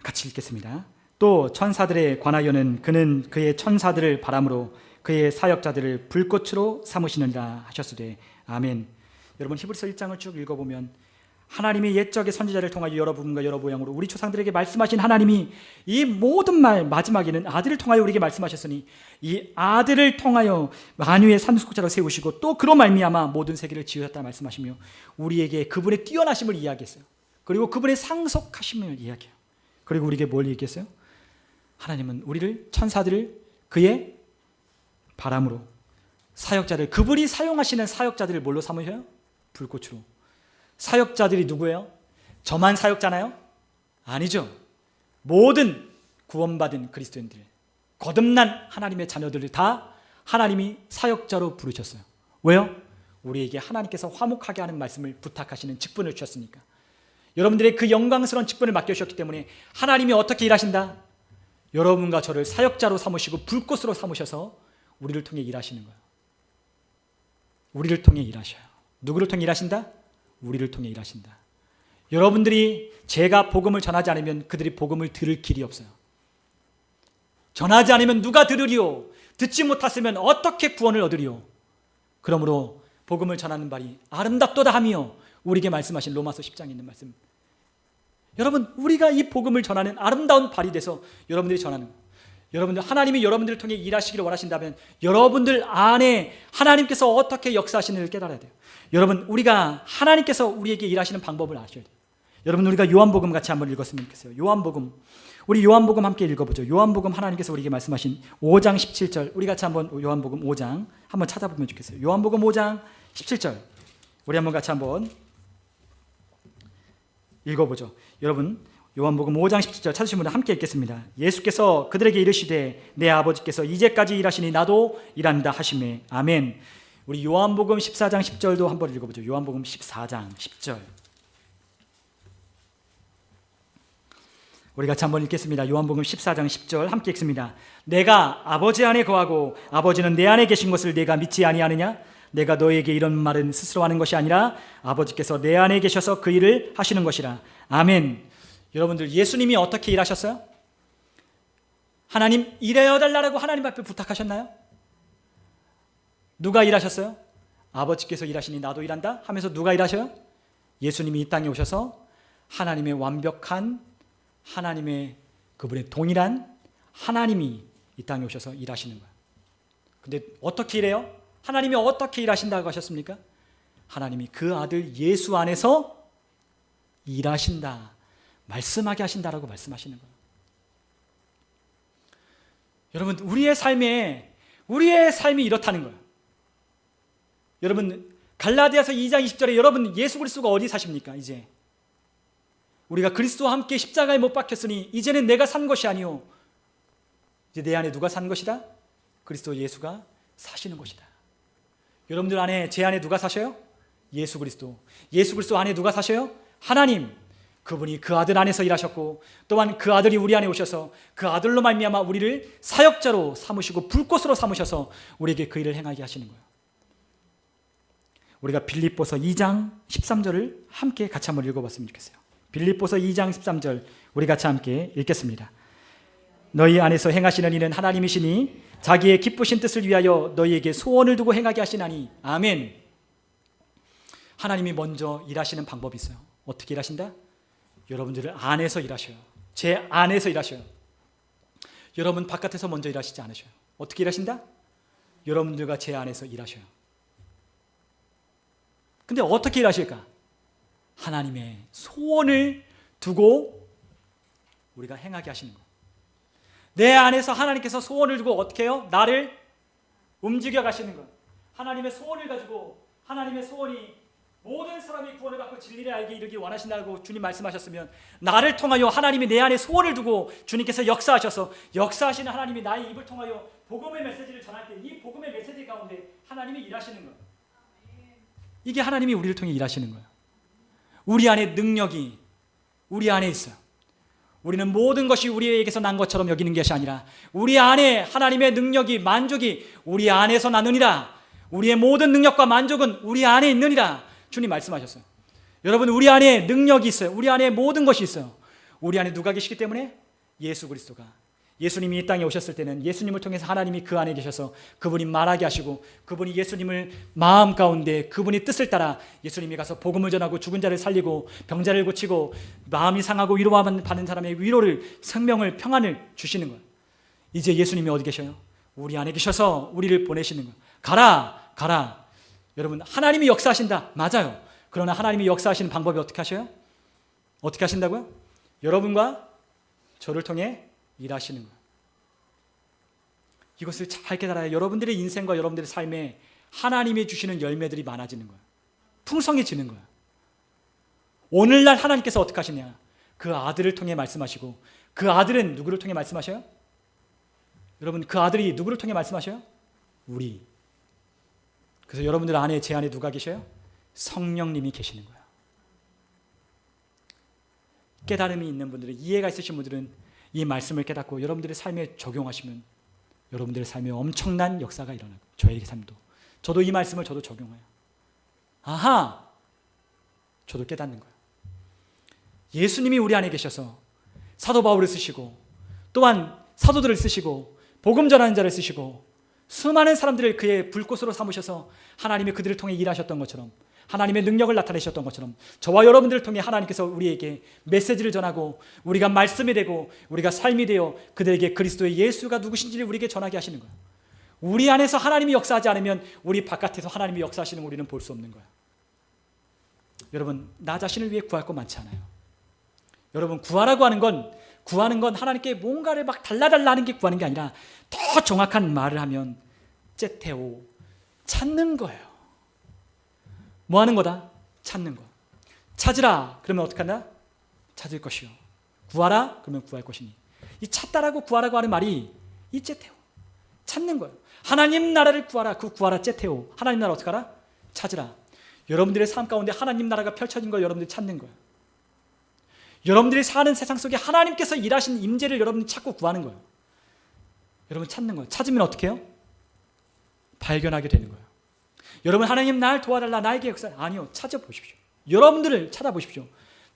A: 같이 읽겠습니다. 또 천사들에 관하여는 그는 그의 천사들을 바람으로 그의 사역자들을 불꽃으로 삼으시느니라 하셨으되. 아멘. 여러분, 히브리서 1장을 쭉 읽어보면 하나님이 옛적의 선지자를 통하여 여러 부분과 여러 모양으로 우리 조상들에게 말씀하신 하나님이 이 모든 말 마지막에는 아들을 통하여 우리에게 말씀하셨으니 이 아들을 통하여 만유의 삼속자로 세우시고 또 그로 말미암아 모든 세계를 지으셨다 말씀하시며 우리에게 그분의 뛰어나심을 이야기했어요. 그리고 그분의 상속하심을 이야기해요. 그리고 우리에게 뭘 얘기했어요? 하나님은 우리를, 천사들을 그의 바람으로, 사역자들, 그분이 사용하시는 사역자들을 뭘로 삼으셔요? 불꽃으로. 사역자들이 누구예요? 저만 사역자나요? 아니죠. 모든 구원받은 그리스도인들, 거듭난 하나님의 자녀들을 다 하나님이 사역자로 부르셨어요. 왜요? 우리에게 하나님께서 화목하게 하는 말씀을 부탁하시는 직분을 주셨으니까. 여러분들의 그 영광스러운 직분을 맡겨주셨기 때문에 하나님이 어떻게 일하신다? 여러분과 저를 사역자로 삼으시고 불꽃으로 삼으셔서 우리를 통해 일하시는 거예요. 우리를 통해 일하셔요. 누구를 통해 일하신다? 우리를 통해 일하신다. 여러분들이 제가 복음을 전하지 않으면 그들이 복음을 들을 길이 없어요. 전하지 않으면 누가 들으리요? 듣지 못했으면 어떻게 구원을 얻으리요? 그러므로 복음을 전하는 발이 아름답도다 하며 우리에게 말씀하신 로마서 10장에 있는 말씀. 여러분, 우리가 이 복음을 전하는 아름다운 발이 돼서 여러분들이 전하는 거예요. 여러분들, 하나님이 여러분들을 통해 일하시기를 원하신다면 여러분들 안에 하나님께서 어떻게 역사하시는지를 깨달아야 돼요. 여러분, 우리가 하나님께서 우리에게 일하시는 방법을 아셔야 돼요. 여러분, 우리가 요한복음 같이 한번 읽었으면 좋겠어요. 요한복음, 우리 요한복음 함께 읽어보죠. 요한복음 하나님께서 우리에게 말씀하신 5장 17절, 우리 같이 한번 요한복음 5장 한번 찾아보면 좋겠어요. 요한복음 5장 17절 우리 한번 같이 한번 읽어보죠. 여러분, 요한복음 5장 17절 찾으신 분들 함께 읽겠습니다. 예수께서 그들에게 이르시되 내 아버지께서 이제까지 일하시니 나도 일한다 하시매. 아멘. 우리 요한복음 14장 10절도 한번 읽어보죠. 요한복음 14장 10절 우리 같이 한번 읽겠습니다. 요한복음 14장 10절 함께 읽습니다. 내가 아버지 안에 거하고 아버지는 내 안에 계신 것을 내가 믿지 아니하느냐? 내가 너에게 이런 말은 스스로 하는 것이 아니라 아버지께서 내 안에 계셔서 그 일을 하시는 것이라. 아멘. 여러분들, 예수님이 어떻게 일하셨어요? 하나님 일하여 달라고 하나님 앞에 부탁하셨나요? 누가 일하셨어요? 아버지께서 일하시니 나도 일한다 하면서 누가 일하셔요? 예수님이 이 땅에 오셔서 하나님의 완벽한, 하나님의 그분의 동일한 하나님이 이 땅에 오셔서 일하시는 거예요. 근데 어떻게 일해요? 하나님이 어떻게 일하신다고 하셨습니까? 하나님이 그 아들 예수 안에서 일하신다, 말씀하게 하신다라고 말씀하시는 거예요. 여러분, 우리의 삶이 이렇다는 거예요. 여러분, 갈라디아서 2장 20절에 여러분 예수 그리스도가 어디 사십니까? 이제 우리가 그리스도와 함께 십자가에 못 박혔으니 이제는 내가 산 것이 아니요 이제 내 안에 누가 산 것이다? 그리스도 예수가 사시는 것이다. 여러분들 안에, 제 안에 누가 사셔요? 예수 그리스도. 예수 그리스도 안에 누가 사셔요? 하나님. 그분이 그 아들 안에서 일하셨고 또한 그 아들이 우리 안에 오셔서 그 아들로 말미암아 우리를 사역자로 삼으시고 불꽃으로 삼으셔서 우리에게 그 일을 행하게 하시는 거예요. 우리가 빌립보서 2장 13절을 함께 같이 한번 읽어봤으면 좋겠어요. 빌립보서 2장 13절 우리 같이 함께 읽겠습니다. 너희 안에서 행하시는 이는 하나님이시니 자기의 기쁘신 뜻을 위하여 너희에게 소원을 두고 행하게 하시나니. 아멘. 하나님이 먼저 일하시는 방법이 있어요. 어떻게 일하신다? 여러분들 안에서 일하셔요. 제 안에서 일하셔요. 여러분 바깥에서 먼저 일하시지 않으셔요. 어떻게 일하신다? 여러분들과 제 안에서 일하셔요. 근데 어떻게 일하실까? 하나님의 소원을 두고 우리가 행하게 하시는 거예요. 내 안에서 하나님께서 소원을 두고 어떻게 해요? 나를 움직여 가시는 거예요. 하나님의 소원을 가지고, 하나님의 소원이 모든 사람이 구원을 받고 진리를 알게 이르기 원하신다고 주님 말씀하셨으면, 나를 통하여 하나님이 내 안에 소원을 두고 주님께서 역사하셔서, 역사하시는 하나님이 나의 입을 통하여 복음의 메시지를 전할 때 이 복음의 메시지 가운데 하나님이 일하시는 거예요. 이게 하나님이 우리를 통해 일하시는 거예요. 우리 안에 능력이 우리 안에 있어요. 우리는 모든 것이 우리에게서 난 것처럼 여기는 것이 아니라 우리 안에 하나님의 능력이, 만족이 우리 안에서 나느니라. 우리의 모든 능력과 만족은 우리 안에 있느니라. 주님 말씀하셨어요. 여러분, 우리 안에 능력이 있어요. 우리 안에 모든 것이 있어요. 우리 안에 누가 계시기 때문에? 예수 그리스도가. 예수님이 이 땅에 오셨을 때는 예수님을 통해서 하나님이 그 안에 계셔서 그분이 말하게 하시고, 그분이 예수님을 마음 가운데 그분이 뜻을 따라 예수님이 가서 복음을 전하고 죽은 자를 살리고 병자를 고치고 마음이 상하고 위로받는 사람의 위로를, 생명을, 평안을 주시는 거예요. 이제 예수님이 어디 계셔요? 우리 안에 계셔서 우리를 보내시는 거예요. 가라, 가라. 여러분, 하나님이 역사하신다. 맞아요. 그러나 하나님이 역사하시는 방법이 어떻게 하셔요? 어떻게 하신다고요? 여러분과 저를 통해 일하시는 거예요. 이것을 잘 깨달아야 여러분들의 인생과 여러분들의 삶에 하나님이 주시는 열매들이 많아지는 거예요. 풍성해지는 거예요. 오늘날 하나님께서 어떻게 하시냐? 그 아들을 통해 말씀하시고, 그 아들은 누구를 통해 말씀하셔요? 여러분, 그 아들이 누구를 통해 말씀하셔요? 우리. 그래서 여러분들 안에, 제 안에 누가 계셔요? 성령님이 계시는 거예요. 깨달음이 있는 분들은, 이해가 있으신 분들은 이 말씀을 깨닫고 여러분들의 삶에 적용하시면 여러분들의 삶에 엄청난 역사가 일어나고, 저의 삶도, 저도 이 말씀을 저도 적용해요. 아하! 저도 깨닫는 거예요. 예수님이 우리 안에 계셔서 사도 바울을 쓰시고, 또한 사도들을 쓰시고, 복음 전하는 자를 쓰시고, 수많은 사람들을 그의 불꽃으로 삼으셔서 하나님이 그들을 통해 일하셨던 것처럼, 하나님의 능력을 나타내셨던 것처럼 저와 여러분들을 통해 하나님께서 우리에게 메시지를 전하고, 우리가 말씀이 되고 우리가 삶이 되어 그들에게 그리스도의 예수가 누구신지를 우리에게 전하게 하시는 거예요. 우리 안에서 하나님이 역사하지 않으면 우리 바깥에서 하나님이 역사하시는 우리는 볼 수 없는 거예요. 여러분, 나 자신을 위해 구할 것 많지 않아요. 여러분, 구하라고 하는 건, 구하는 건 하나님께 뭔가를 막 달라달라 하는 게 구하는 게 아니라, 더 정확한 말을 하면 째테오, 찾는 거예요. 뭐 하는 거다? 찾는 거. 찾으라 그러면 어떻게 한다? 찾을 것이요. 구하라 그러면 구할 것이니. 이 찾다라고 구하라고 하는 말이 이 째테오, 찾는 거예요. 하나님 나라를 구하라. 그 구하라 째테오. 하나님 나라 어떻게 하라? 찾으라. 여러분들의 삶 가운데 하나님 나라가 펼쳐진 걸 여러분들이 찾는 거예요. 여러분들이 사는 세상 속에 하나님께서 일하신 임재를 여러분이 찾고 구하는 거예요. 여러분 찾는 거예요. 찾으면 어떻게 해요? 발견하게 되는 거예요. 여러분 하나님 날 도와달라 나에게 역사 아니요. 찾아보십시오. 여러분들을 찾아보십시오.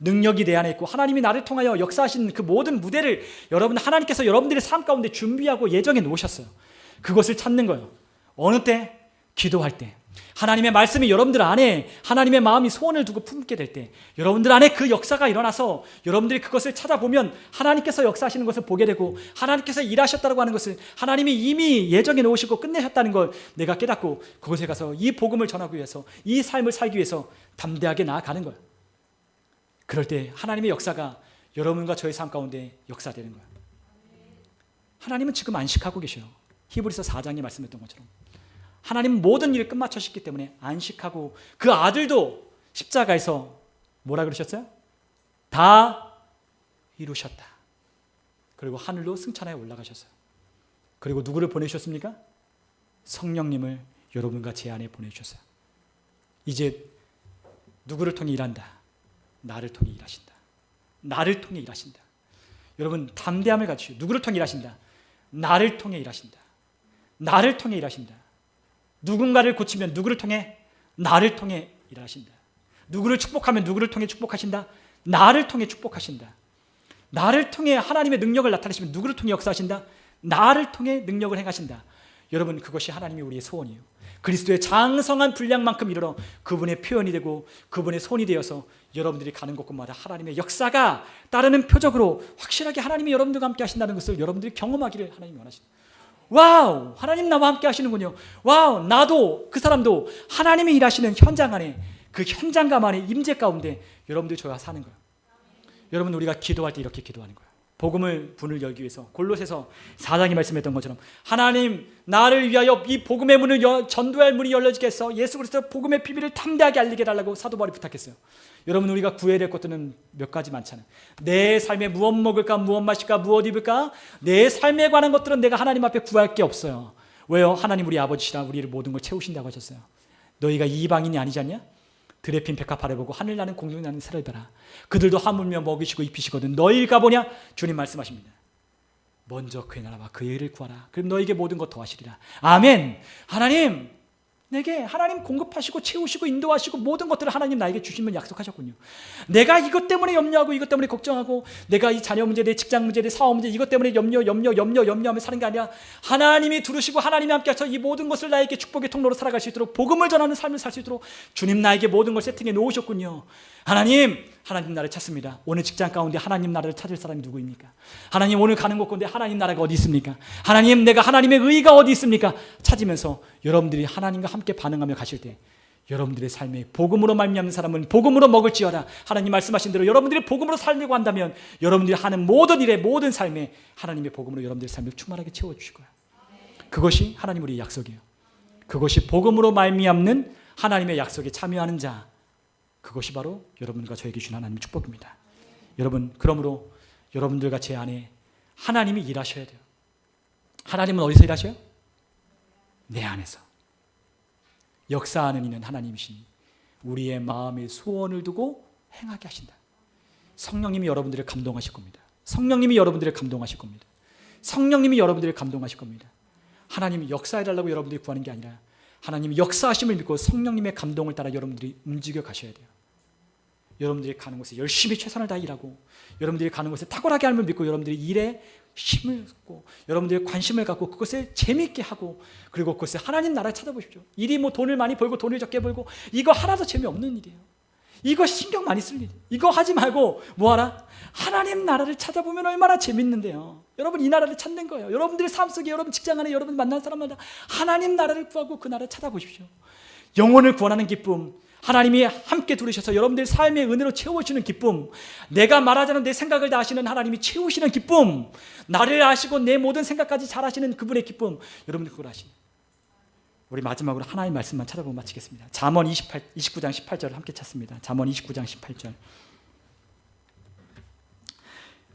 A: 능력이 내 안에 있고 하나님이 나를 통하여 역사하시는 그 모든 무대를 여러분 하나님께서 여러분들의 삶 가운데 준비하고 예정해 놓으셨어요. 그것을 찾는 거예요. 어느 때? 기도할 때. 하나님의 말씀이 여러분들 안에 하나님의 마음이 소원을 두고 품게 될 때 여러분들 안에 그 역사가 일어나서 여러분들이 그것을 찾아보면 하나님께서 역사하시는 것을 보게 되고 하나님께서 일하셨다고 하는 것을 하나님이 이미 예정해 놓으시고 끝내셨다는 걸 내가 깨닫고 그곳에 가서 이 복음을 전하기 위해서 이 삶을 살기 위해서 담대하게 나아가는 거예요. 그럴 때 하나님의 역사가 여러분과 저의 삶 가운데 역사되는 거예요. 하나님은 지금 안식하고 계셔요. 히브리서 4장에 말씀했던 것처럼 하나님은 모든 일을 끝마쳤기 때문에 안식하고 그 아들도 십자가에서 뭐라 그러셨어요? 다 이루셨다. 그리고 하늘로 승천하여 올라가셨어요. 그리고 누구를 보내주셨습니까? 성령님을 여러분과 제 안에 보내주셨어요. 이제 누구를 통해 일한다? 나를 통해 일하신다. 나를 통해 일하신다. 여러분 담대함을 가지시오. 누구를 통해 일하신다? 나를 통해 일하신다. 나를 통해 일하신다. 누군가를 고치면 누구를 통해? 나를 통해 일하신다. 누구를 축복하면 누구를 통해 축복하신다? 나를 통해 축복하신다. 나를 통해 하나님의 능력을 나타내시면 누구를 통해 역사하신다? 나를 통해 능력을 행하신다. 여러분 그것이 하나님이 우리의 소원이에요. 그리스도의 장성한 분량만큼 이르러 그분의 표현이 되고 그분의 손이 되어서 여러분들이 가는 곳곳마다 하나님의 역사가 따르는 표적으로 확실하게 하나님이 여러분들과 함께 하신다는 것을 여러분들이 경험하기를 하나님이 원하십니다. 와우, 하나님 나와 함께 하시는군요. 와우, 나도 그 사람도 하나님이 일하시는 현장 안에 그 현장감 안에 임재 가운데 여러분들이 저와 사는 거예요. 여러분 우리가 기도할 때 이렇게 기도하는 거예요. 복음을 분을 열기 위해서 골로새서 4장이 말씀했던 것처럼 하나님 나를 위하여 이 복음의 문을 전도할 문이 열려지게 해서 예수 그리스도의 복음의 비밀을 담대하게 알리게 해달라고 사도 바울이 부탁했어요. 여러분 우리가 구해야 될 것들은 몇 가지 많잖아요. 내 삶에 무엇 먹을까, 무엇 마실까, 무엇 입을까, 내 삶에 관한 것들은 내가 하나님 앞에 구할 게 없어요. 왜요? 하나님 우리 아버지시라 우리를 모든 걸 채우신다고 하셨어요. 너희가 이방인이 아니지 않냐? 들에 핀 백합 아래 보고 하늘 나는 공중 나는 새를 봐라. 그들도 하물며 먹이시고 입히시거든 너희를 가보냐? 주님 말씀하십니다. 먼저 그의 나라와 그의 의를 구하라. 그럼 너에게 모든 것 더하시리라. 아멘. 하나님 내게 하나님 공급하시고 채우시고 인도하시고 모든 것들을 하나님 나에게 주시면 약속하셨군요. 내가 이것 때문에 염려하고 이것 때문에 걱정하고 내가 이 자녀 문제, 내 직장 문제, 내 사업 문제 이것 때문에 염려하며 사는 게 아니라 하나님이 두르시고 하나님이 함께 하셔서 이 모든 것을 나에게 축복의 통로로 살아갈 수 있도록 복음을 전하는 삶을 살 수 있도록 주님 나에게 모든 걸 세팅해 놓으셨군요. 하나님 나를 찾습니다. 오늘 직장 가운데 하나님 나라를 찾을 사람이 누구입니까? 하나님 오늘 가는 곳 가운데 하나님 나라가 어디 있습니까? 하나님 내가 하나님의 의가 어디 있습니까? 찾으면서 여러분들이 하나님과 함께 반응하며 가실 때 여러분들의 삶에 복음으로 말미암는 사람은 복음으로 먹을지어다. 하나님 말씀하신 대로 여러분들이 복음으로 살려고 한다면 여러분들이 하는 모든 일에 모든 삶에 하나님의 복음으로 여러분들의 삶을 충만하게 채워주실 거예요. 그것이 하나님 우리의 약속이에요. 그것이 복음으로 말미암는 하나님의 약속에 참여하는 자, 그것이 바로 여러분과 저에게 주신 하나님의 축복입니다. 여러분 그러므로 여러분들과 제 안에 하나님이 일하셔야 돼요. 하나님은 어디서 일하셔요? 내 안에서. 역사하는 이는 하나님이시니 우리의 마음에 소원을 두고 행하게 하신다. 성령님이 여러분들을 감동하실 겁니다. 성령님이 여러분들을 감동하실 겁니다. 성령님이 여러분들을 감동하실 겁니다. 하나님이 역사해달라고 여러분들이 구하는 게 아니라 하나님이 역사하심을 믿고 성령님의 감동을 따라 여러분들이 움직여 가셔야 돼요. 여러분들이 가는 곳에 열심히 최선을 다해 일하고 여러분들이 가는 곳에 탁월하게 함을 믿고 여러분들이 일에 힘을 갖고 여러분들의 관심을 갖고 그것을 재미있게 하고 그리고 그것을 하나님 나라를 찾아보십시오. 일이 뭐 돈을 많이 벌고 돈을 적게 벌고 이거 하나도 재미없는 일이에요. 이거 신경 많이 쓸 일. 이거 하지 말고 뭐하라? 하나님 나라를 찾아보면 얼마나 재밌는데요. 여러분 이 나라를 찾는 거예요. 여러분들의 삶 속에 여러분 직장 안에 여러분 만난 사람마다 하나님 나라를 구하고 그 나라를 찾아보십시오. 영혼을 구원하는 기쁨, 하나님이 함께 두르셔서 여러분들의 삶의 은혜로 채워주시는 기쁨, 내가 말하자는 내 생각을 다 아시는 하나님이 채우시는 기쁨, 나를 아시고 내 모든 생각까지 잘 아시는 그분의 기쁨, 여러분들 그걸 아시는. 우리 마지막으로 하나의 말씀만 찾아보고 마치겠습니다. 잠언 29장 18절을 함께 찾습니다. 잠언 29장 18절.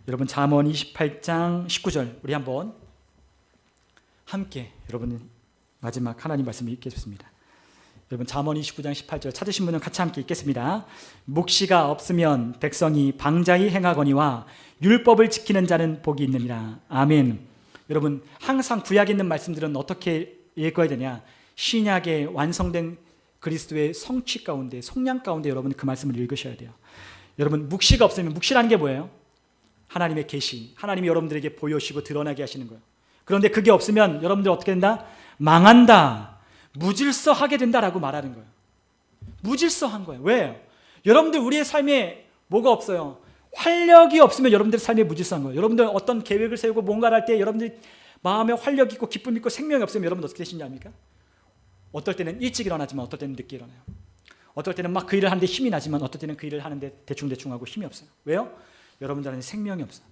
A: 여러분 잠언 28장 19절 우리 한번 함께 여러분 마지막 하나님 말씀을 읽겠습니다. 여러분 잠언 29장 18절 찾으신 분은 같이 함께 읽겠습니다. 묵시가 없으면 백성이 방자히 행하거니와 율법을 지키는 자는 복이 있느니라. 아멘. 여러분 항상 구약에 있는 말씀들은 어떻게 읽어야 되냐? 신약에 완성된 그리스도의 성취 가운데, 속량 가운데 여러분 그 말씀을 읽으셔야 돼요. 여러분 묵시가 없으면, 묵시라는 게 뭐예요? 하나님의 계시, 하나님이 여러분들에게 보여주시고 드러나게 하시는 거예요. 그런데 그게 없으면 여러분들 어떻게 된다? 망한다, 무질서하게 된다라고 말하는 거예요. 무질서한 거예요. 왜요? 여러분들 우리의 삶에 뭐가 없어요? 활력이 없으면 여러분들 삶에 무질서한 거예요. 여러분들 어떤 계획을 세우고 뭔가를 할 때 여러분들 마음에 활력 있고 기쁨 있고 생명이 없으면 여러분 어떻게 되시는지 압니까? 어떨 때는 일찍 일어나지만 어떨 때는 늦게 일어나요. 어떨 때는 막 그 일을 하는데 힘이 나지만 어떨 때는 그 일을 하는데 대충대충 하고 힘이 없어요. 왜요? 여러분들 안에 생명이 없어요.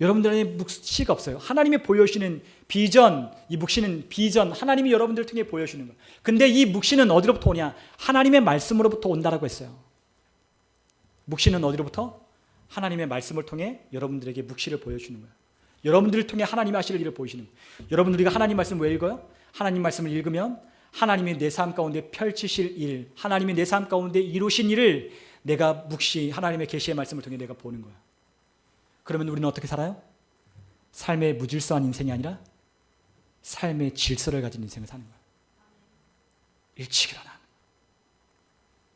A: 여러분들 안에 묵시가 없어요. 하나님이 보여주시는 비전, 이 묵시는 비전, 하나님이 여러분들을 통해 보여주는 거예요. 근데 이 묵시는 어디로부터 오냐? 하나님의 말씀으로부터 온다라고 했어요. 묵시는 어디로부터? 하나님의 말씀을 통해 여러분들에게 묵시를 보여주는 거예요. 여러분들을 통해 하나님이 하실 일을 보이시는 거예요. 여러분 우리가 하나님 말씀 왜 읽어요? 하나님 말씀을 읽으면 하나님이 내 삶 가운데 펼치실 일, 하나님이 내 삶 가운데 이루신 일을 내가 묵시, 하나님의 계시의 말씀을 통해 내가 보는 거예요. 그러면 우리는 어떻게 살아요? 삶의 무질서한 인생이 아니라 삶의 질서를 가진 인생을 사는 거예요. 일찍 일어나.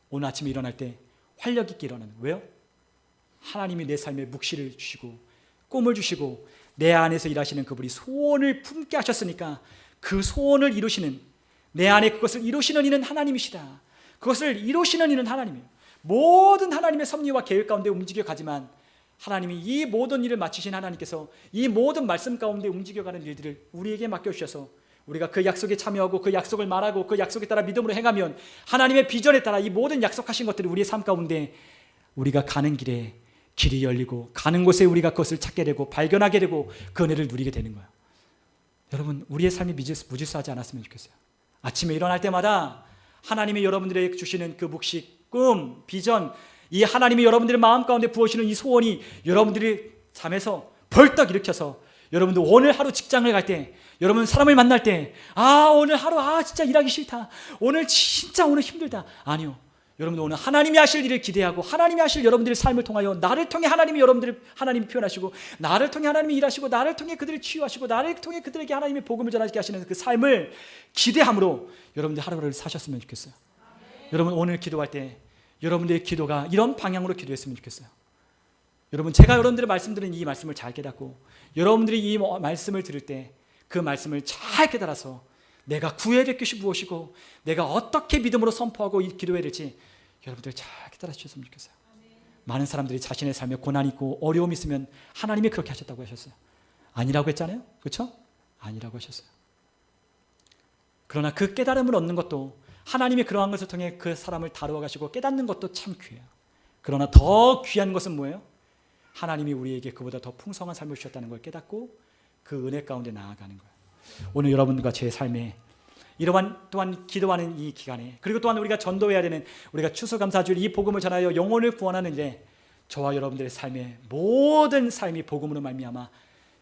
A: 오늘 아침에 일어날 때 활력 있게 일어나는 거예요. 왜요? 하나님이 내 삶에 묵시를 주시고 꿈을 주시고 내 안에서 일하시는 그분이 소원을 품게 하셨으니까 그 소원을 이루시는, 내 안에 그것을 이루시는 이는 하나님이시다. 그것을 이루시는 이는 하나님이에요. 모든 하나님의 섭리와 계획 가운데 움직여 가지만 하나님이 이 모든 일을 마치신 하나님께서 이 모든 말씀 가운데 움직여가는 일들을 우리에게 맡겨주셔서 우리가 그 약속에 참여하고 그 약속을 말하고 그 약속에 따라 믿음으로 행하면 하나님의 비전에 따라 이 모든 약속하신 것들이 우리의 삶 가운데 우리가 가는 길에 길이 열리고 가는 곳에 우리가 그것을 찾게 되고 발견하게 되고 그 은혜를 누리게 되는 거예요. 여러분 우리의 삶이 무질서하지 않았으면 좋겠어요. 아침에 일어날 때마다 하나님이 여러분들에게 주시는 그 묵식, 꿈, 비전, 이 하나님이 여러분들의 마음 가운데 부어주시는 이 소원이 여러분들이 잠에서 벌떡 일으켜서 여러분들 오늘 하루 직장을 갈 때, 여러분 사람을 만날 때, 오늘 하루 진짜 일하기 싫다, 오늘 진짜 오늘 힘들다. 아니요, 여러분들 오늘 하나님이 하실 일을 기대하고 하나님이 하실 여러분들의 삶을 통하여 나를 통해 하나님이 여러분들을 하나님이 표현하시고 나를 통해 하나님이 일하시고 나를 통해 그들을 치유하시고 나를 통해 그들에게 하나님의 복음을 전하게 하시는 그 삶을 기대함으로 여러분들 하루를 사셨으면 좋겠어요. 여러분 오늘 기도할 때 여러분들의 기도가 이런 방향으로 기도했으면 좋겠어요. 여러분 제가 여러분들의 말씀드린 이 말씀을 잘 깨닫고 여러분들이 이 말씀을 들을 때 그 말씀을 잘 깨달아서 내가 구해야 될 것이 무엇이고 내가 어떻게 믿음으로 선포하고 기도해야 될지 여러분들 잘 깨달아 주셨으면 좋겠어요. 많은 사람들이 자신의 삶에 고난이 있고 어려움이 있으면 하나님이 그렇게 하셨다고 하셨어요. 아니라고 했잖아요. 그렇죠? 아니라고 하셨어요. 그러나 그 깨달음을 얻는 것도 하나님이 그러한 것을 통해 그 사람을 다루어 가시고 깨닫는 것도 참 귀해요. 그러나 더 귀한 것은 뭐예요? 하나님이 우리에게 그보다 더 풍성한 삶을 주셨다는 걸 깨닫고 그 은혜 가운데 나아가는 거예요. 오늘 여러분과 제 삶에 이러한 또한 기도하는 이 기간에, 그리고 또한 우리가 전도해야 되는, 우리가 추수감사주일 이 복음을 전하여 영혼을 구원하는 일에 저와 여러분들의 삶의 모든 삶이 복음으로 말미암아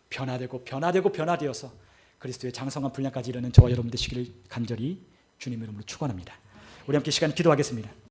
A: 변화되어서 그리스도의 장성한 분량까지 이르는 저와 여러분 되시기를 간절히 주님의 이름으로 축원합니다. 우리 함께 시간 기도하겠습니다.